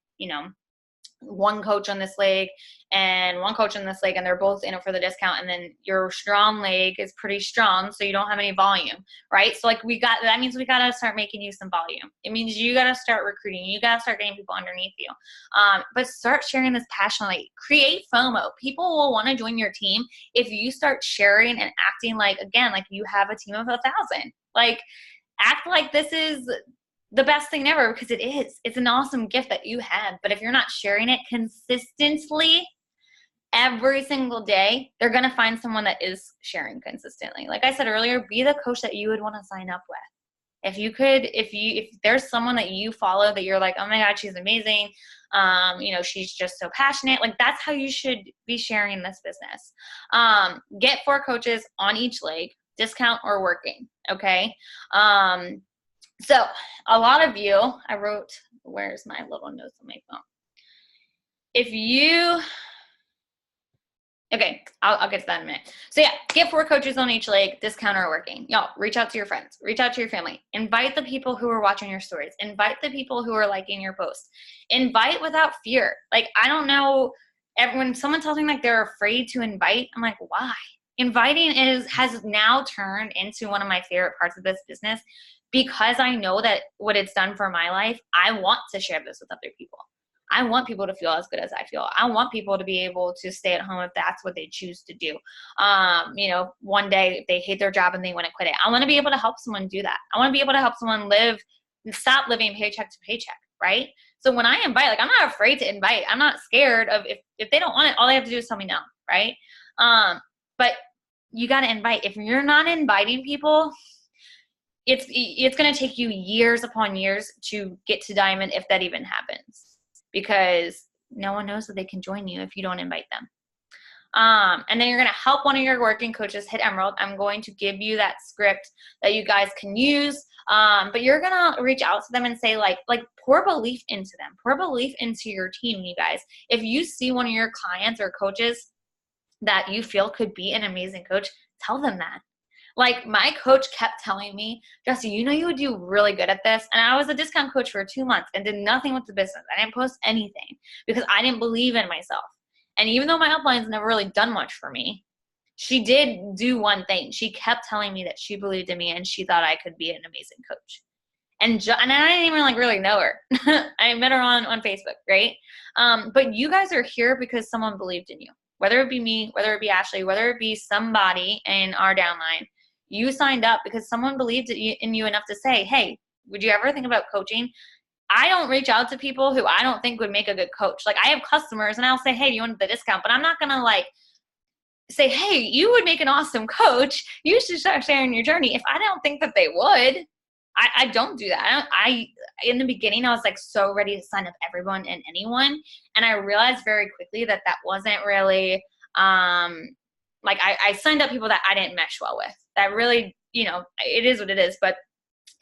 S1: one coach on this leg and one coach on this leg, and they're both in it for the discount. And then your strong leg is pretty strong, so you don't have any volume, right? So like that means we got to start making you some volume. It means you got to start recruiting. You got to start getting people underneath you. But start sharing this passionately. Create FOMO. People will want to join your team if you start sharing and acting like, again, like you have a team of 1,000. Like act like this is the best thing ever, because it is. It's an awesome gift that you have. But if you're not sharing it consistently every single day, they're going to find someone that is sharing consistently. Like I said earlier, be the coach that you would want to sign up with. If there's someone that you follow that you're like, oh my God, she's amazing. She's just so passionate. Like that's how you should be sharing this business. Get 4 coaches on each leg, discount or working. Okay. So a lot of you, I wrote, where's my little notes on my phone? Okay, I'll get to that in a minute. So yeah, get 4 coaches on each leg, discount or working. Y'all, reach out to your friends, reach out to your family, invite the people who are watching your stories, invite the people who are liking your posts, invite without fear. Like, I don't know, when someone tells me like they're afraid to invite, I'm like, why? Inviting has now turned into one of my favorite parts of this business, because I know that what it's done for my life, I want to share this with other people. I want people to feel as good as I feel. I want people to be able to stay at home if that's what they choose to do. You know, one day if they hate their job and they want to quit it, I want to be able to help someone do that. I want to be able to help someone stop living paycheck to paycheck, right? So when I invite, like, I'm not afraid to invite. I'm not scared of if they don't want it, all they have to do is tell me no, right? But you got to invite. If you're not inviting people, it's going to take you years upon years to get to diamond, if that even happens, because no one knows that they can join you if you don't invite them. And then you're going to help one of your working coaches hit emerald. I'm going to give you that script that you guys can use. But you're going to reach out to them and say, like pour belief into them, pour belief into your team. You guys, if you see one of your clients or coaches that you feel could be an amazing coach, tell them that. Like, my coach kept telling me, Jesse, you know you would do really good at this. And I was a discount coach for 2 months and did nothing with the business. I didn't post anything because I didn't believe in myself. And even though my upline's never really done much for me, she did do one thing. She kept telling me that she believed in me and she thought I could be an amazing coach. And I didn't even really know her. I met her on Facebook, right? But you guys are here because someone believed in you. Whether it be me, whether it be Ashley, whether it be somebody in our downline, you signed up because someone believed in you enough to say, hey, would you ever think about coaching? I don't reach out to people who I don't think would make a good coach. Like, I have customers and I'll say, hey, do you want the discount? But I'm not going to say, hey, you would make an awesome coach. You should start sharing your journey. If I don't think that they would, I don't do that. In the beginning, I was so ready to sign up everyone and anyone. And I realized very quickly that wasn't really, I signed up people that I didn't mesh well with. That really, it is what it is, but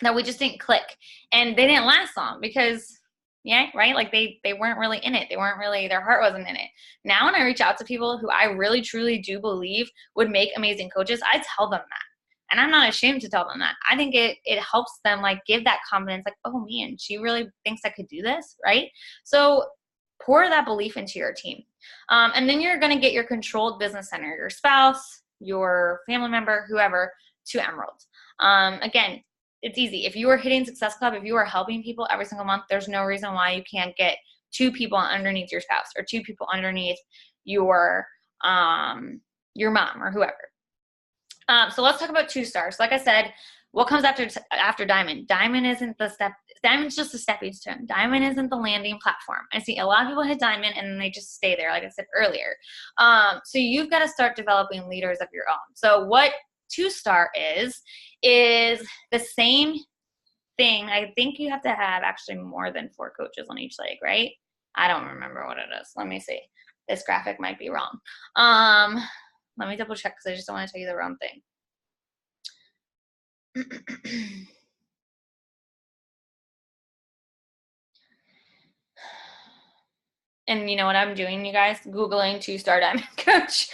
S1: that we just didn't click. And they didn't last long because, yeah, right? They weren't really in it. They weren't really, their heart wasn't in it. Now when I reach out to people who I really, truly do believe would make amazing coaches, I tell them that. And I'm not ashamed to tell them that. I think it helps them give that confidence, oh man, she really thinks I could do this, right? So pour that belief into your team. And then you're going to get your controlled business center, your spouse, your family member, whoever, to emerald. Again, it's easy. If you are hitting Success Club, if you are helping people every single month, there's no reason why you can't get 2 people underneath your spouse or 2 people underneath your mom or whoever. So let's talk about 2 stars. Like I said, what comes after diamond? Diamond isn't the step. Diamond's just a stepping stone. Diamond isn't the landing platform. I see a lot of people hit diamond and then they just stay there, like I said earlier. So you've got to start developing leaders of your own. So what 2-star is the same thing. I think you have to have actually more than 4 coaches on each leg, right? I don't remember what it is. Let me see. This graphic might be wrong. Let me double check because I just don't want to tell you the wrong thing. And you know what I'm doing, you guys? Googling 2-star diamond coach,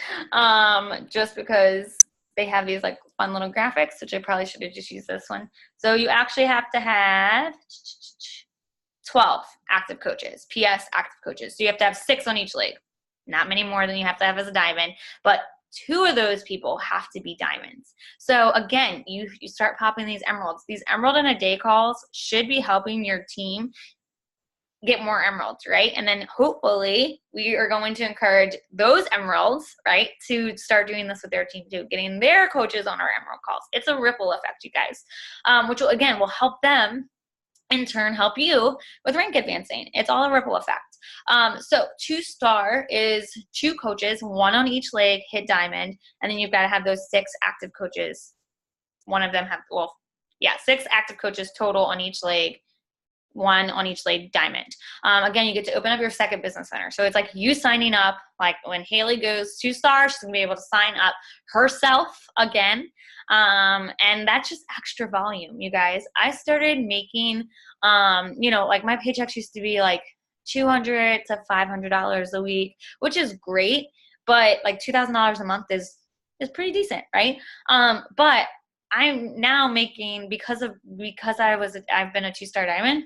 S1: just because they have these fun little graphics, which I probably should have just used this one. So you actually have to have 12 active coaches, PS active coaches. So you have to have 6 on each leg. Not many more than you have to have as a diamond, but 2 of those people have to be diamonds. So again, you start popping these emeralds. These emerald in a day calls should be helping your team get more emeralds, right? And then hopefully we are going to encourage those emeralds, right, to start doing this with their team too, getting their coaches on our emerald calls. It's a ripple effect, you guys, which will help them in turn help you with rank advancing. It's all a ripple effect. So 2-star is 2 coaches, 1 on each leg, hit diamond, and then you've got to have those 6 active coaches. One of them 6 active coaches total on each leg, 1 on each leg, diamond. Again, you get to open up your second business center. So it's you signing up, when Haley goes 2-star, she's gonna be able to sign up herself again. And that's just extra volume, you guys. I started making, my paychecks used to be $200 to $500 a week, which is great, but $2,000 a month is pretty decent, right? But I'm now making, because I've been a 2-star diamond,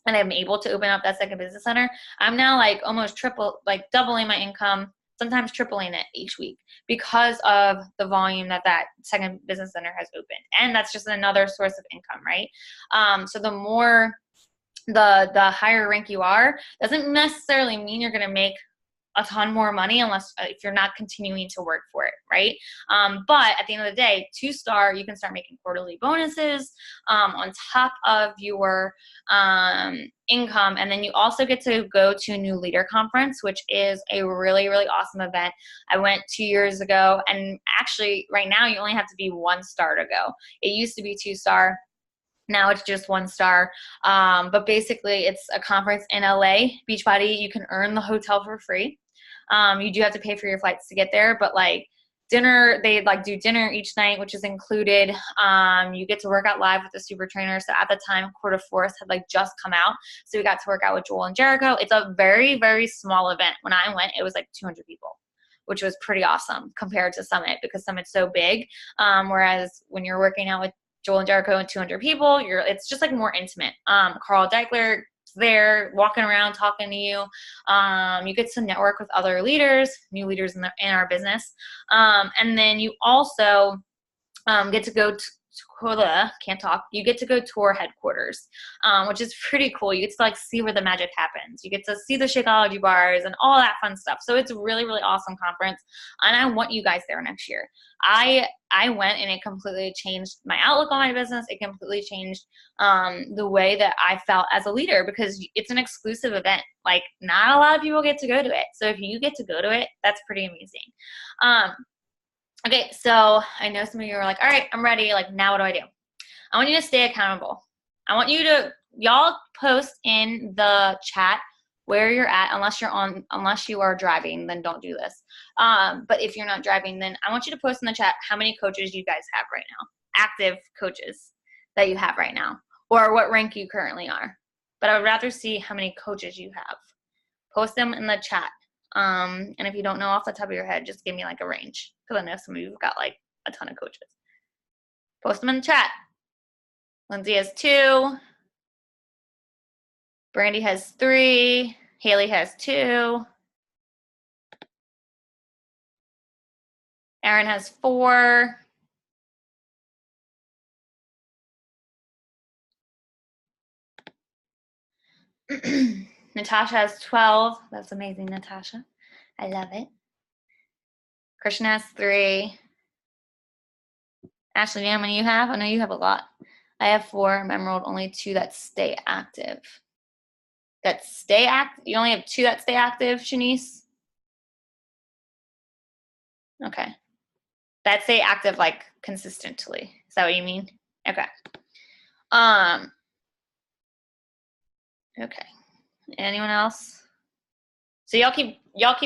S1: and I'm able to open up that second business center, I'm now almost doubling my income, sometimes tripling it each week because of the volume that second business center has opened. And that's just another source of income, right? So the more the higher rank you are, doesn't necessarily mean you're going to make a ton more money unless if you're not continuing to work for it, right? But at the end of the day, 2-star, you can start making quarterly bonuses on top of your income. And then you also get to go to a new leader conference, which is a really, really awesome event. I went 2 years ago, and actually right now you only have to be 1-star to go. It used to be 2-star. Now it's just 1-star. But basically it's a conference in LA, Beachbody. You can earn the hotel for free. You do have to pay for your flights to get there, but like dinner, they like do dinner each night, which is included. You get to work out live with the super trainer. So at the time, Quarter Force had like just come out. So we got to work out with Joel and Jericho. It's a very, very small event. When I went, it was like 200 people, which was pretty awesome compared to Summit, because Summit's so big. Whereas when you're working out with Joel and Jericho and 200 people, it's just like more intimate. Carl Deichler there walking around talking to you. You get to network with other leaders, new leaders in our business. And then you also get to go to can't talk. You get to go tour headquarters, which is pretty cool. You get to like see where the magic happens. You get to see the Shakeology bars and all that fun stuff. So it's a really, really awesome conference, and I want you guys there next year. I went, and it completely changed my outlook on my business. It completely changed the way that I felt as a leader, because it's an exclusive event. Like not a lot of people get to go to it. So if you get to go to it, that's pretty amazing. Okay, so I know some of you are like, all right, I'm ready. Like, now what do I do? I want you to stay accountable. I want you to, y'all post in the chat where you're at, unless you are driving, then don't do this. But if you're not driving, then I want you to post in the chat how many coaches you guys have right now, active coaches that you have right now, or what rank you currently are. But I would rather see how many coaches you have. Post them in the chat. And if you don't know off the top of your head, just give me like a range, because I know some of you have got like a ton of coaches. Post them in the chat. Lindsay has 2. Brandy has 3. Haley has 2. Erin has 4. Natasha has 12. That's amazing, Natasha. I love it. Christian has 3. Ashley, do you know how many you have? I know you have a lot. I have 4. I'm Emerald, only 2 that stay active. That stay active? You only have 2 that stay active, Shanice? Okay. That stay active like consistently. Is that what you mean? Okay. Okay. Anyone else? So y'all keep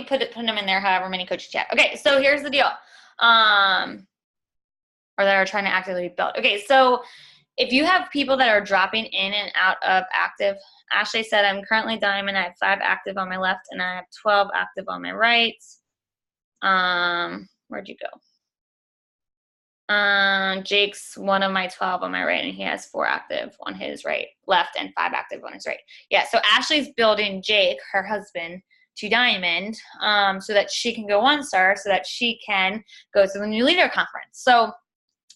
S1: putting them in there, however many coaches you have. Okay, so here's the deal. Or that are trying to actively build. Okay, so if you have people that are dropping in and out of active, Ashley said, I'm currently diamond. I have 5 active on my left, and I have 12 active on my right. Where'd you go? Jake's one of my 12 on my right, and he has 4 active on his left, and 5 active on his right. Yeah, so Ashley's building Jake, her husband, to diamond, so that she can go 1-star, so that she can go to the new leader conference. So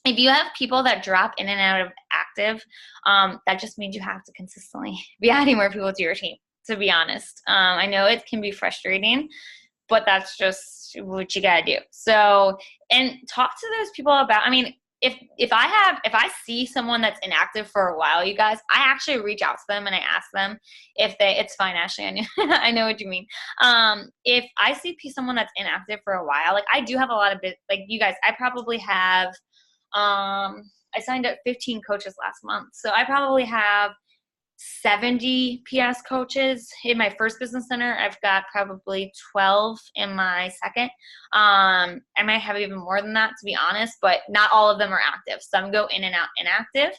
S1: if you have people that drop in and out of active, that just means you have to consistently be adding more people to your team, to be honest. I know it can be frustrating, but that's just what you gotta do. So, and talk to those people about, I mean, if I see someone that's inactive for a while, you guys, I actually reach out to them and I ask them if it's fine, Ashley, I know what you mean. If I see someone that's inactive for a while, like I do have a lot of like you guys, I probably have, I signed up 15 coaches last month. So I probably have 70 PS coaches in my first business center. I've got probably 12 in my second. I might have even more than that, to be honest, but not all of them are active. Some go in and out inactive.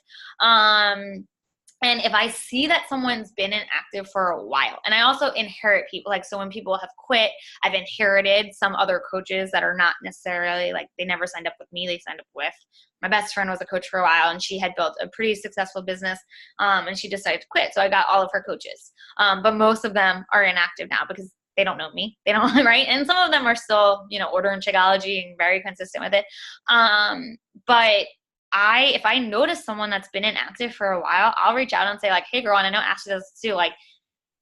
S1: And if I see that someone's been inactive for a while, and I also inherit people, like, so when people have quit, I've inherited some other coaches that are not necessarily, like, they never signed up with me, they signed up with, my best friend was a coach for a while, and she had built a pretty successful business, and she decided to quit, so I got all of her coaches. But most of them are inactive now because they don't know me, they don't, right? And some of them are still, ordering Shakeology and very consistent with it. But if I notice someone that's been inactive for a while, I'll reach out and say like, hey girl, and I know Ashley does this too, like,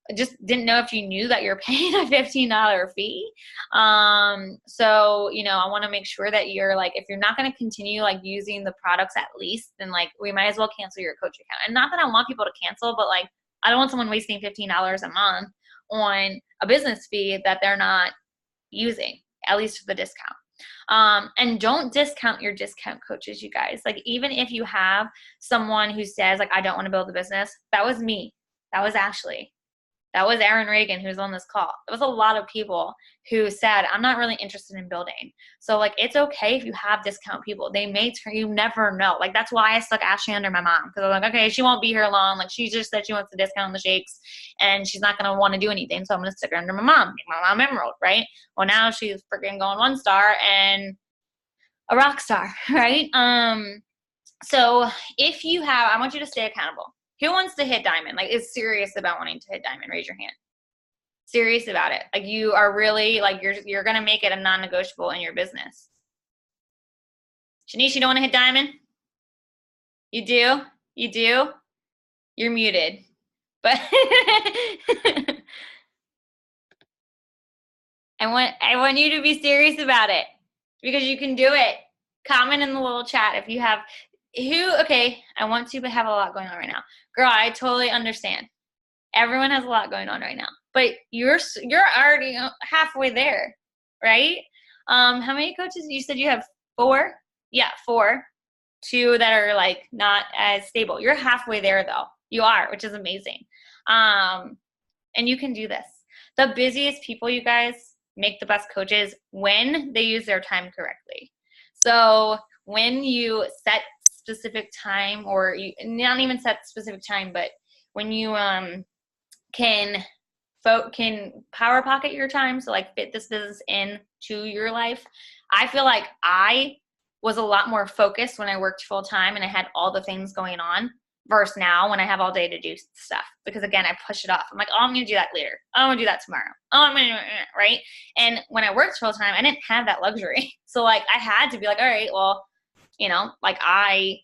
S1: I just didn't know if you knew that you're paying a $15 fee. So, you know, I want to make sure that you're like, if you're not going to continue like using the products at least, then like we might as well cancel your coach account. And not that I want people to cancel, but like I don't want someone wasting $15 a month on a business fee that they're not using, at least for the discount. And don't discount your discount coaches, you guys. Like even if you have someone who says like, I don't want to build a business, that was me. That was Ashley. That was Aaron Reagan, who's on this call. It was a lot of people who said, I'm not really interested in building. So like, it's okay if you have discount people. They may turn, you never know. Like, that's why I stuck Ashley under my mom. Cause I was like, okay, she won't be here long. Like she just said she wants to discount the shakes and she's not going to want to do anything. So I'm going to stick her under my mom, make my mom Emerald, right? Well, now she's freaking going 1-star and a rock star, right? So if you have, I want you to stay accountable. Who wants to hit diamond? Like is serious about wanting to hit diamond? Raise your hand. Serious about it. Like you are really like, you're going to make it a non-negotiable in your business. Shanice, you don't want to hit diamond? You do? You do? You're muted. But I want you to be serious about it because you can do it. Comment in the little chat if you have okay, I want to, but have a lot going on right now. Girl, I totally understand. Everyone has a lot going on right now, but you're already halfway there, right? How many coaches? You said you have 4? Yeah, 4. 2 that are like not as stable. You're halfway there though. You are, which is amazing. And you can do this. The busiest people, you guys, make the best coaches when they use their time correctly. So when you set specific time, or you not even set specific time, but when you can power pocket your time, so like fit this business into your life. I feel like I was a lot more focused when I worked full time and I had all the things going on versus now when I have all day to do stuff, because again, I push it off. I'm like, oh, I'm going to do that later. Oh, I'm going to do that tomorrow. Oh, I'm going to, right? And when I worked full time, I didn't have that luxury. So like I had to be like, all right, well, you know, like I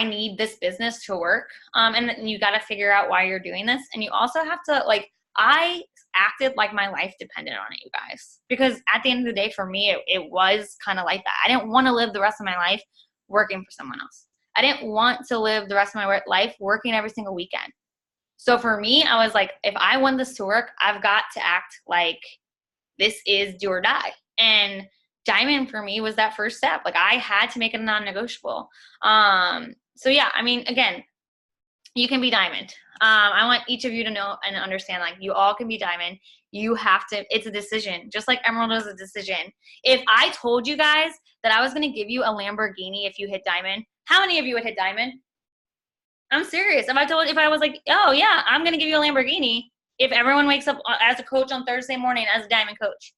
S1: need this business to work. And then you got to figure out why you're doing this. And you also have to like, I acted like my life depended on it, you guys, because at the end of the day, for me, it was kind of like that. I didn't want to live the rest of my life working for someone else. I didn't want to live the rest of my life working every single weekend. So for me, I was like, if I want this to work, I've got to act like this is do or die. And diamond for me was that first step. Like I had to make it a non-negotiable. So yeah, I mean, again, you can be diamond. I want each of you to know and understand, like you all can be diamond. You have to, it's a decision. Just like Emerald is a decision. If I told you guys that I was going to give you a Lamborghini if you hit diamond, how many of you would hit diamond? I'm serious. If I was like, oh yeah, I'm going to give you a Lamborghini if everyone wakes up as a coach on Thursday morning as a diamond coach,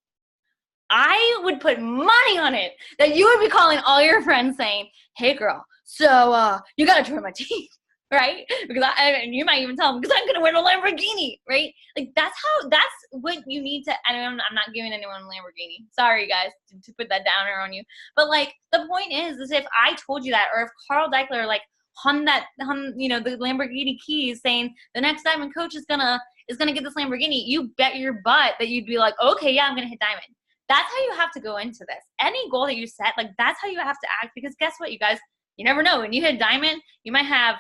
S1: I would put money on it that you would be calling all your friends saying, hey girl, so you got to join my team. Right? Because and you might even tell them, because I'm going to win a Lamborghini, right? Like that's what you need to, I'm not giving anyone a Lamborghini. Sorry guys to put that downer on you. But like the point is if I told you that, or if Carl Deichler like hung you know, the Lamborghini keys saying the next diamond coach is gonna get this Lamborghini, you bet your butt that you'd be like, okay, yeah, I'm going to hit diamond. That's how you have to go into this. Any goal that you set, like that's how you have to act, because guess what, you guys, you never know. When you hit diamond, you might have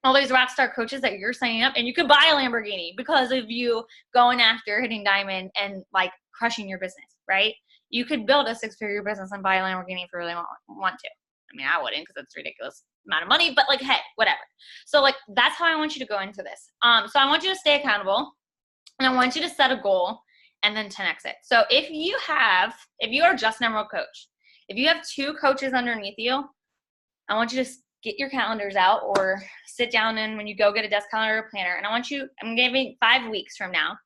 S1: all these rock star coaches that you're signing up, and you could buy a Lamborghini because of you going after hitting diamond and like crushing your business, right? You could build a 6-figure business and buy a Lamborghini if you really want to. I mean, I wouldn't, because it's a ridiculous amount of money, but like, hey, whatever. So like, that's how I want you to go into this. So I want you to stay accountable, and I want you to set a goal and then 10x it. So if you are just an Emerald coach, if you have 2 coaches underneath you, I want you to get your calendars out or sit down, and when you go get a desk calendar or planner, and I'm giving 5 weeks from now,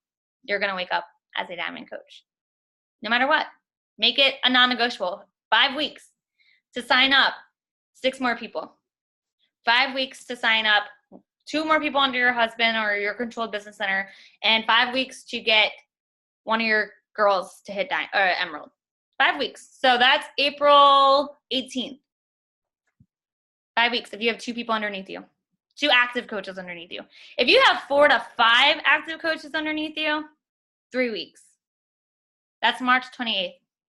S1: you're going to wake up as a diamond coach. No matter what, make it a non-negotiable. 5 weeks to sign up 6 more people. 5 weeks to sign up 2 more people under your husband or your controlled business center, and 5 weeks to get one of your girls to hit Emerald. 5 weeks. So that's April 18th. 5 weeks if you have 2 people underneath you. 2 active coaches underneath you. If you have 4 to 5 active coaches underneath you, 3 weeks. That's March 28th,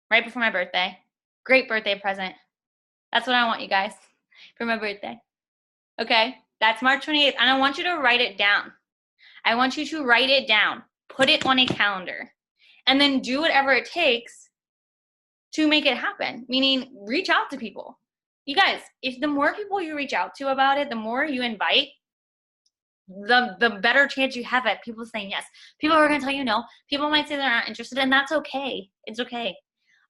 S1: right before my birthday. Great birthday present. That's what I want, you guys, for my birthday. Okay? That's March 28th, and I want you to write it down. I want you to write it down. Put it on a calendar. And then do whatever it takes to make it happen, meaning reach out to people. You guys, if the more people you reach out to about it, the more you invite, the better chance you have at people saying yes. People are going to tell you no. People might say they're not interested, and that's okay. It's okay.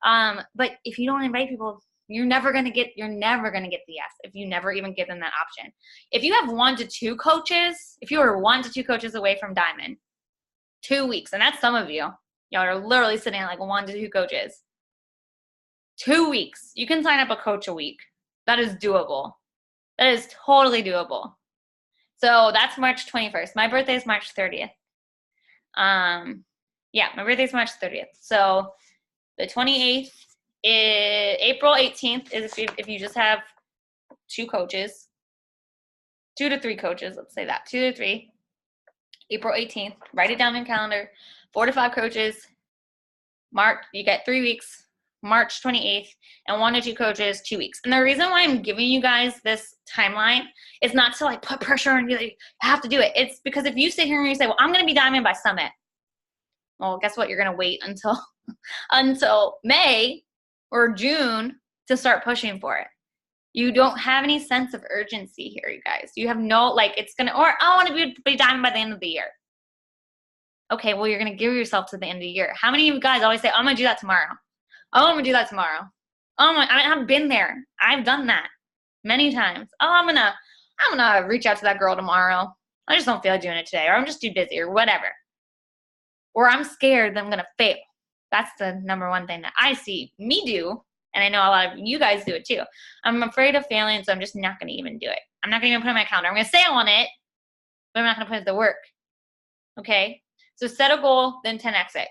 S1: But if you don't invite people, you're never going to get the yes if you never even give them that option. If you have 1 to 2 coaches, if you are 1 to 2 coaches away from Diamond, 2 weeks, and that's some of you. Y'all are literally sitting at like 1 to 2 coaches. 2 weeks. You can sign up a coach a week. That is doable. That is totally doable. So that's March 21st. My birthday is March 30th. Yeah, my birthday is March 30th. So the 28th is April 18th is if you just have 2 coaches, 2 to 3 coaches. Let's say that 2 to 3. April 18th. Write it down in your calendar. 4 to 5 coaches. March. You get 3 weeks. March 28th, and 1 to 2 coaches, 2 weeks. And the reason why I'm giving you guys this timeline is not to like put pressure on you that you have to do it. It's because if you sit here and you say, well, I'm going to be Diamond by Summit. Well, guess what? You're going to wait until May or June to start pushing for it. You don't have any sense of urgency here, you guys. You have no, like, it's going to, or I want to be Diamond by the end of the year. Okay, well, you're going to give yourself to the end of the year. How many of you guys always say, I'm going to do that tomorrow? Oh, I'm going to do that tomorrow. Oh, I've been there. I've done that many times. Oh, I'm gonna reach out to that girl tomorrow. I just don't feel like doing it today, or I'm just too busy, or whatever. Or I'm scared that I'm going to fail. That's the number one thing that I see me do, and I know a lot of you guys do it too. I'm afraid of failing, so I'm just not going to even do it. I'm not going to even put it on my calendar. I'm going to say I want it, but I'm not going to put it to work. Okay? So set a goal, then 10x it.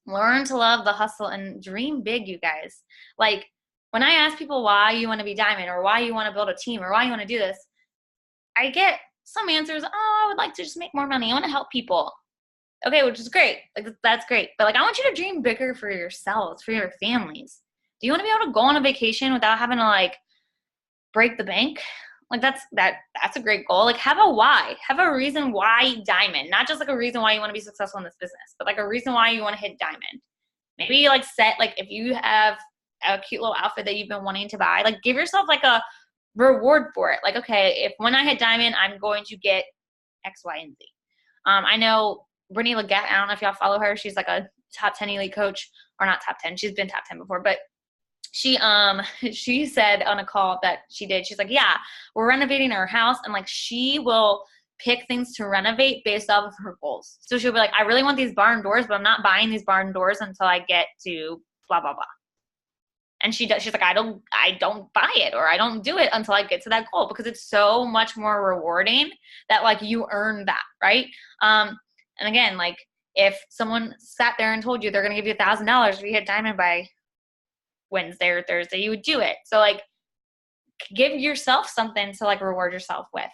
S1: Learn to love the hustle and dream big, you guys. Like, when I ask people why you want to be Diamond or why you want to build a team or why you want to do this, I get some answers. Oh, I would like to just make more money. I want to help people. Okay, which is great. Like, that's great. But like, I want you to dream bigger for yourselves, for your families. Do you want to be able to go on a vacation without having to like break the bank? Like that's a great goal. Like, have a why. Have a reason why Diamond. Not just like a reason why you want to be successful in this business, but like a reason why you want to hit Diamond. Maybe like set, like if you have a cute little outfit that you've been wanting to buy, like give yourself like a reward for it. Like, okay, if when I hit Diamond, I'm going to get X, Y, and Z. I know Brittany Leggett, I don't know if y'all follow her. She's like a top 10 elite coach, or not top 10. She's been top 10 before, but she said on a call that she did, she's like, yeah, we're renovating our house, and like she will pick things to renovate based off of her goals. So she'll be like, I really want these barn doors, but I'm not buying these barn doors until I get to blah blah blah. And she's like, I don't buy it, or I don't do it until I get to that goal, because it's so much more rewarding that like you earn that, right? And again, like if someone sat there and told you they're going to give you $1,000 if you hit Diamond by Wednesday or Thursday, you would do it. So like give yourself something to like reward yourself with.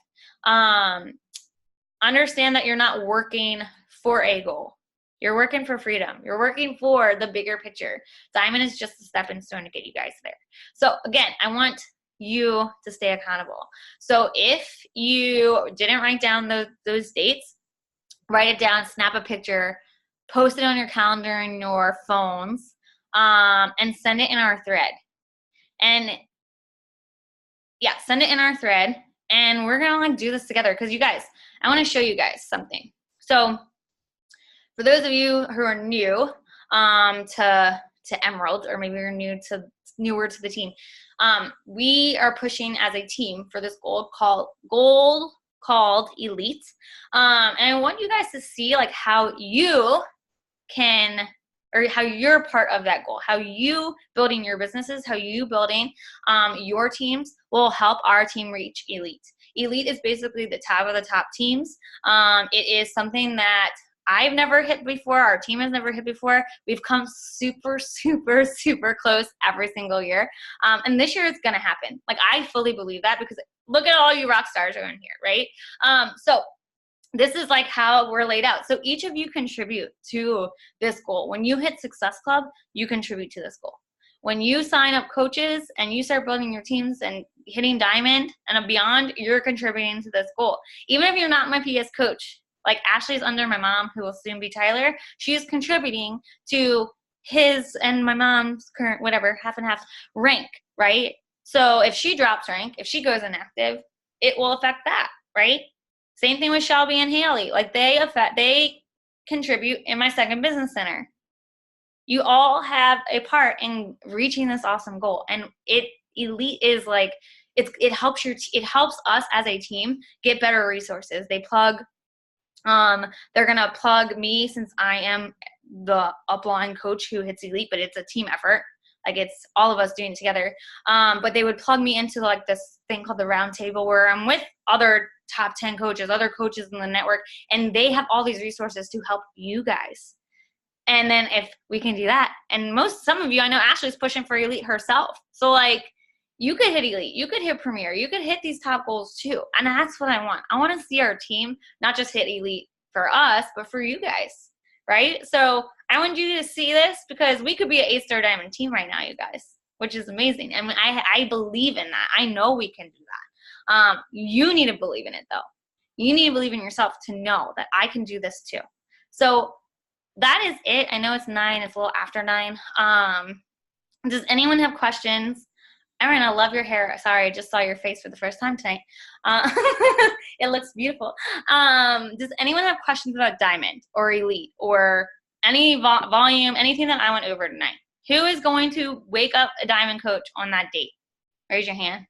S1: Understand that you're not working for a goal. You're working for freedom. You're working for the bigger picture. Diamond is just a stepping stone to get you guys there. So again, I want you to stay accountable. So if you didn't write down those dates, write it down, snap a picture, post it on your calendar in your phones, and send it in our thread. And yeah, send it in our thread, and we're gonna like do this together, because you guys, I want to show you guys something. So for those of you who are new to Emerald, or maybe you're newer to the team, we are pushing as a team for this goal called Elite. And I want you guys to see like how you can, or how you're part of that goal, how you building your businesses, how you building your teams will help our team reach Elite. Elite is basically the top of the top teams. It is something that I've never hit before. Our team has never hit before. We've come super, super, super close every single year. And this year it's going to happen. Like, I fully believe that, because look at all you rock stars are in here, right? So this is like how we're laid out. So each of you contribute to this goal. When you hit Success Club, you contribute to this goal. When you sign up coaches and you start building your teams and hitting diamond and beyond, you're contributing to this goal. Even if you're not my PS coach, like Ashley's under my mom, who will soon be Tyler, she's contributing to his and my mom's current, whatever, half and half rank, right? So if she drops rank, if she goes inactive, it will affect that, right? Same thing with Shelby and Haley. Like, they contribute in my second business center. You all have a part in reaching this awesome goal. And Elite is like, it helps us as a team get better resources. They're gonna plug me, since I am the upline coach who hits Elite, but it's a team effort. Like, it's all of us doing it together. But they would plug me into like this thing called the round table, where I'm with other top 10 coaches, other coaches in the network, and they have all these resources to help you guys. And then if we can do that, and some of you, I know Ashley's pushing for Elite herself. So like, you could hit Elite, you could hit Premier, you could hit these top goals too. And that's what I want. I want to see our team not just hit Elite for us, but for you guys, right? So I want you to see this, because we could be an 8-star diamond team right now, you guys, which is amazing. And I believe in that. I know we can do that. You need to believe in it though. You need to believe in yourself to know that I can do this too. So that is it. I know it's 9. It's a little after 9. Does anyone have questions? Erin, I love your hair. Sorry, I just saw your face for the first time tonight. It looks beautiful. Does anyone have questions about Diamond or Elite or any volume, anything that I went over tonight? Who is going to wake up a Diamond coach on that date? Raise your hand.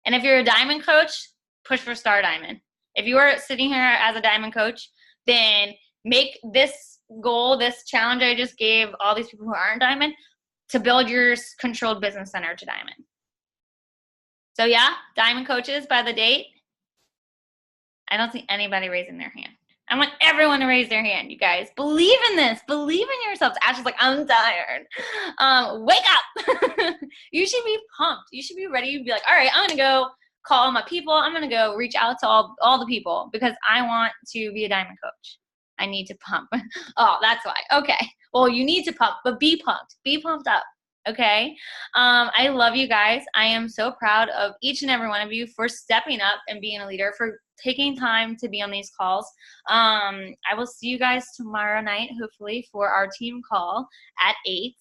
S1: And if you're a Diamond coach, push for Star Diamond. If you are sitting here as a Diamond coach, then make this goal, this challenge I just gave all these people who aren't Diamond, to build your controlled business center to Diamond. So yeah, Diamond coaches by the date. I don't see anybody raising their hand. I want everyone to raise their hand, you guys. Believe in this. Believe in yourselves. Ashley's like, I'm tired. Wake up. You should be pumped. You should be ready. You'd be like, all right, I'm going to go call all my people. I'm going to go reach out to all the people, because I want to be a Diamond coach. I need to pump. Oh, that's why. Okay. Well, you need to pump, but be pumped. Be pumped up. Okay. I love you guys. I am so proud of each and every one of you for stepping up and being a leader, for taking time to be on these calls. I will see you guys tomorrow night, hopefully, for our team call at 8.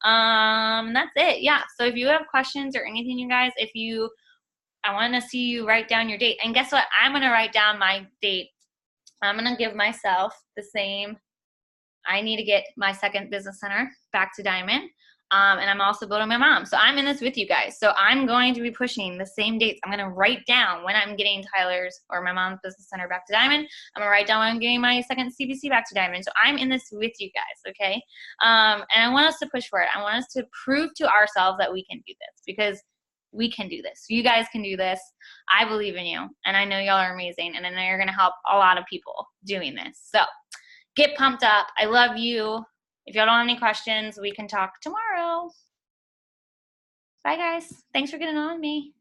S1: That's it. Yeah. So if you have questions or anything, you guys, I want to see you write down your date. And guess what? I'm going to write down my date. I'm going to give myself the same. I need to get my second business center back to Diamond. And I'm also building my mom. So I'm in this with you guys. So I'm going to be pushing the same dates. I'm going to write down when I'm getting Tyler's or my mom's business center back to Diamond. I'm going to write down when I'm getting my second CBC back to Diamond. So I'm in this with you guys, okay? And I want us to push for it. I want us to prove to ourselves that we can do this, because we can do this. You guys can do this. I believe in you. And I know y'all are amazing. And I know you're going to help a lot of people doing this. So get pumped up. I love you. If y'all don't have any questions, we can talk tomorrow. Bye, guys. Thanks for getting on me.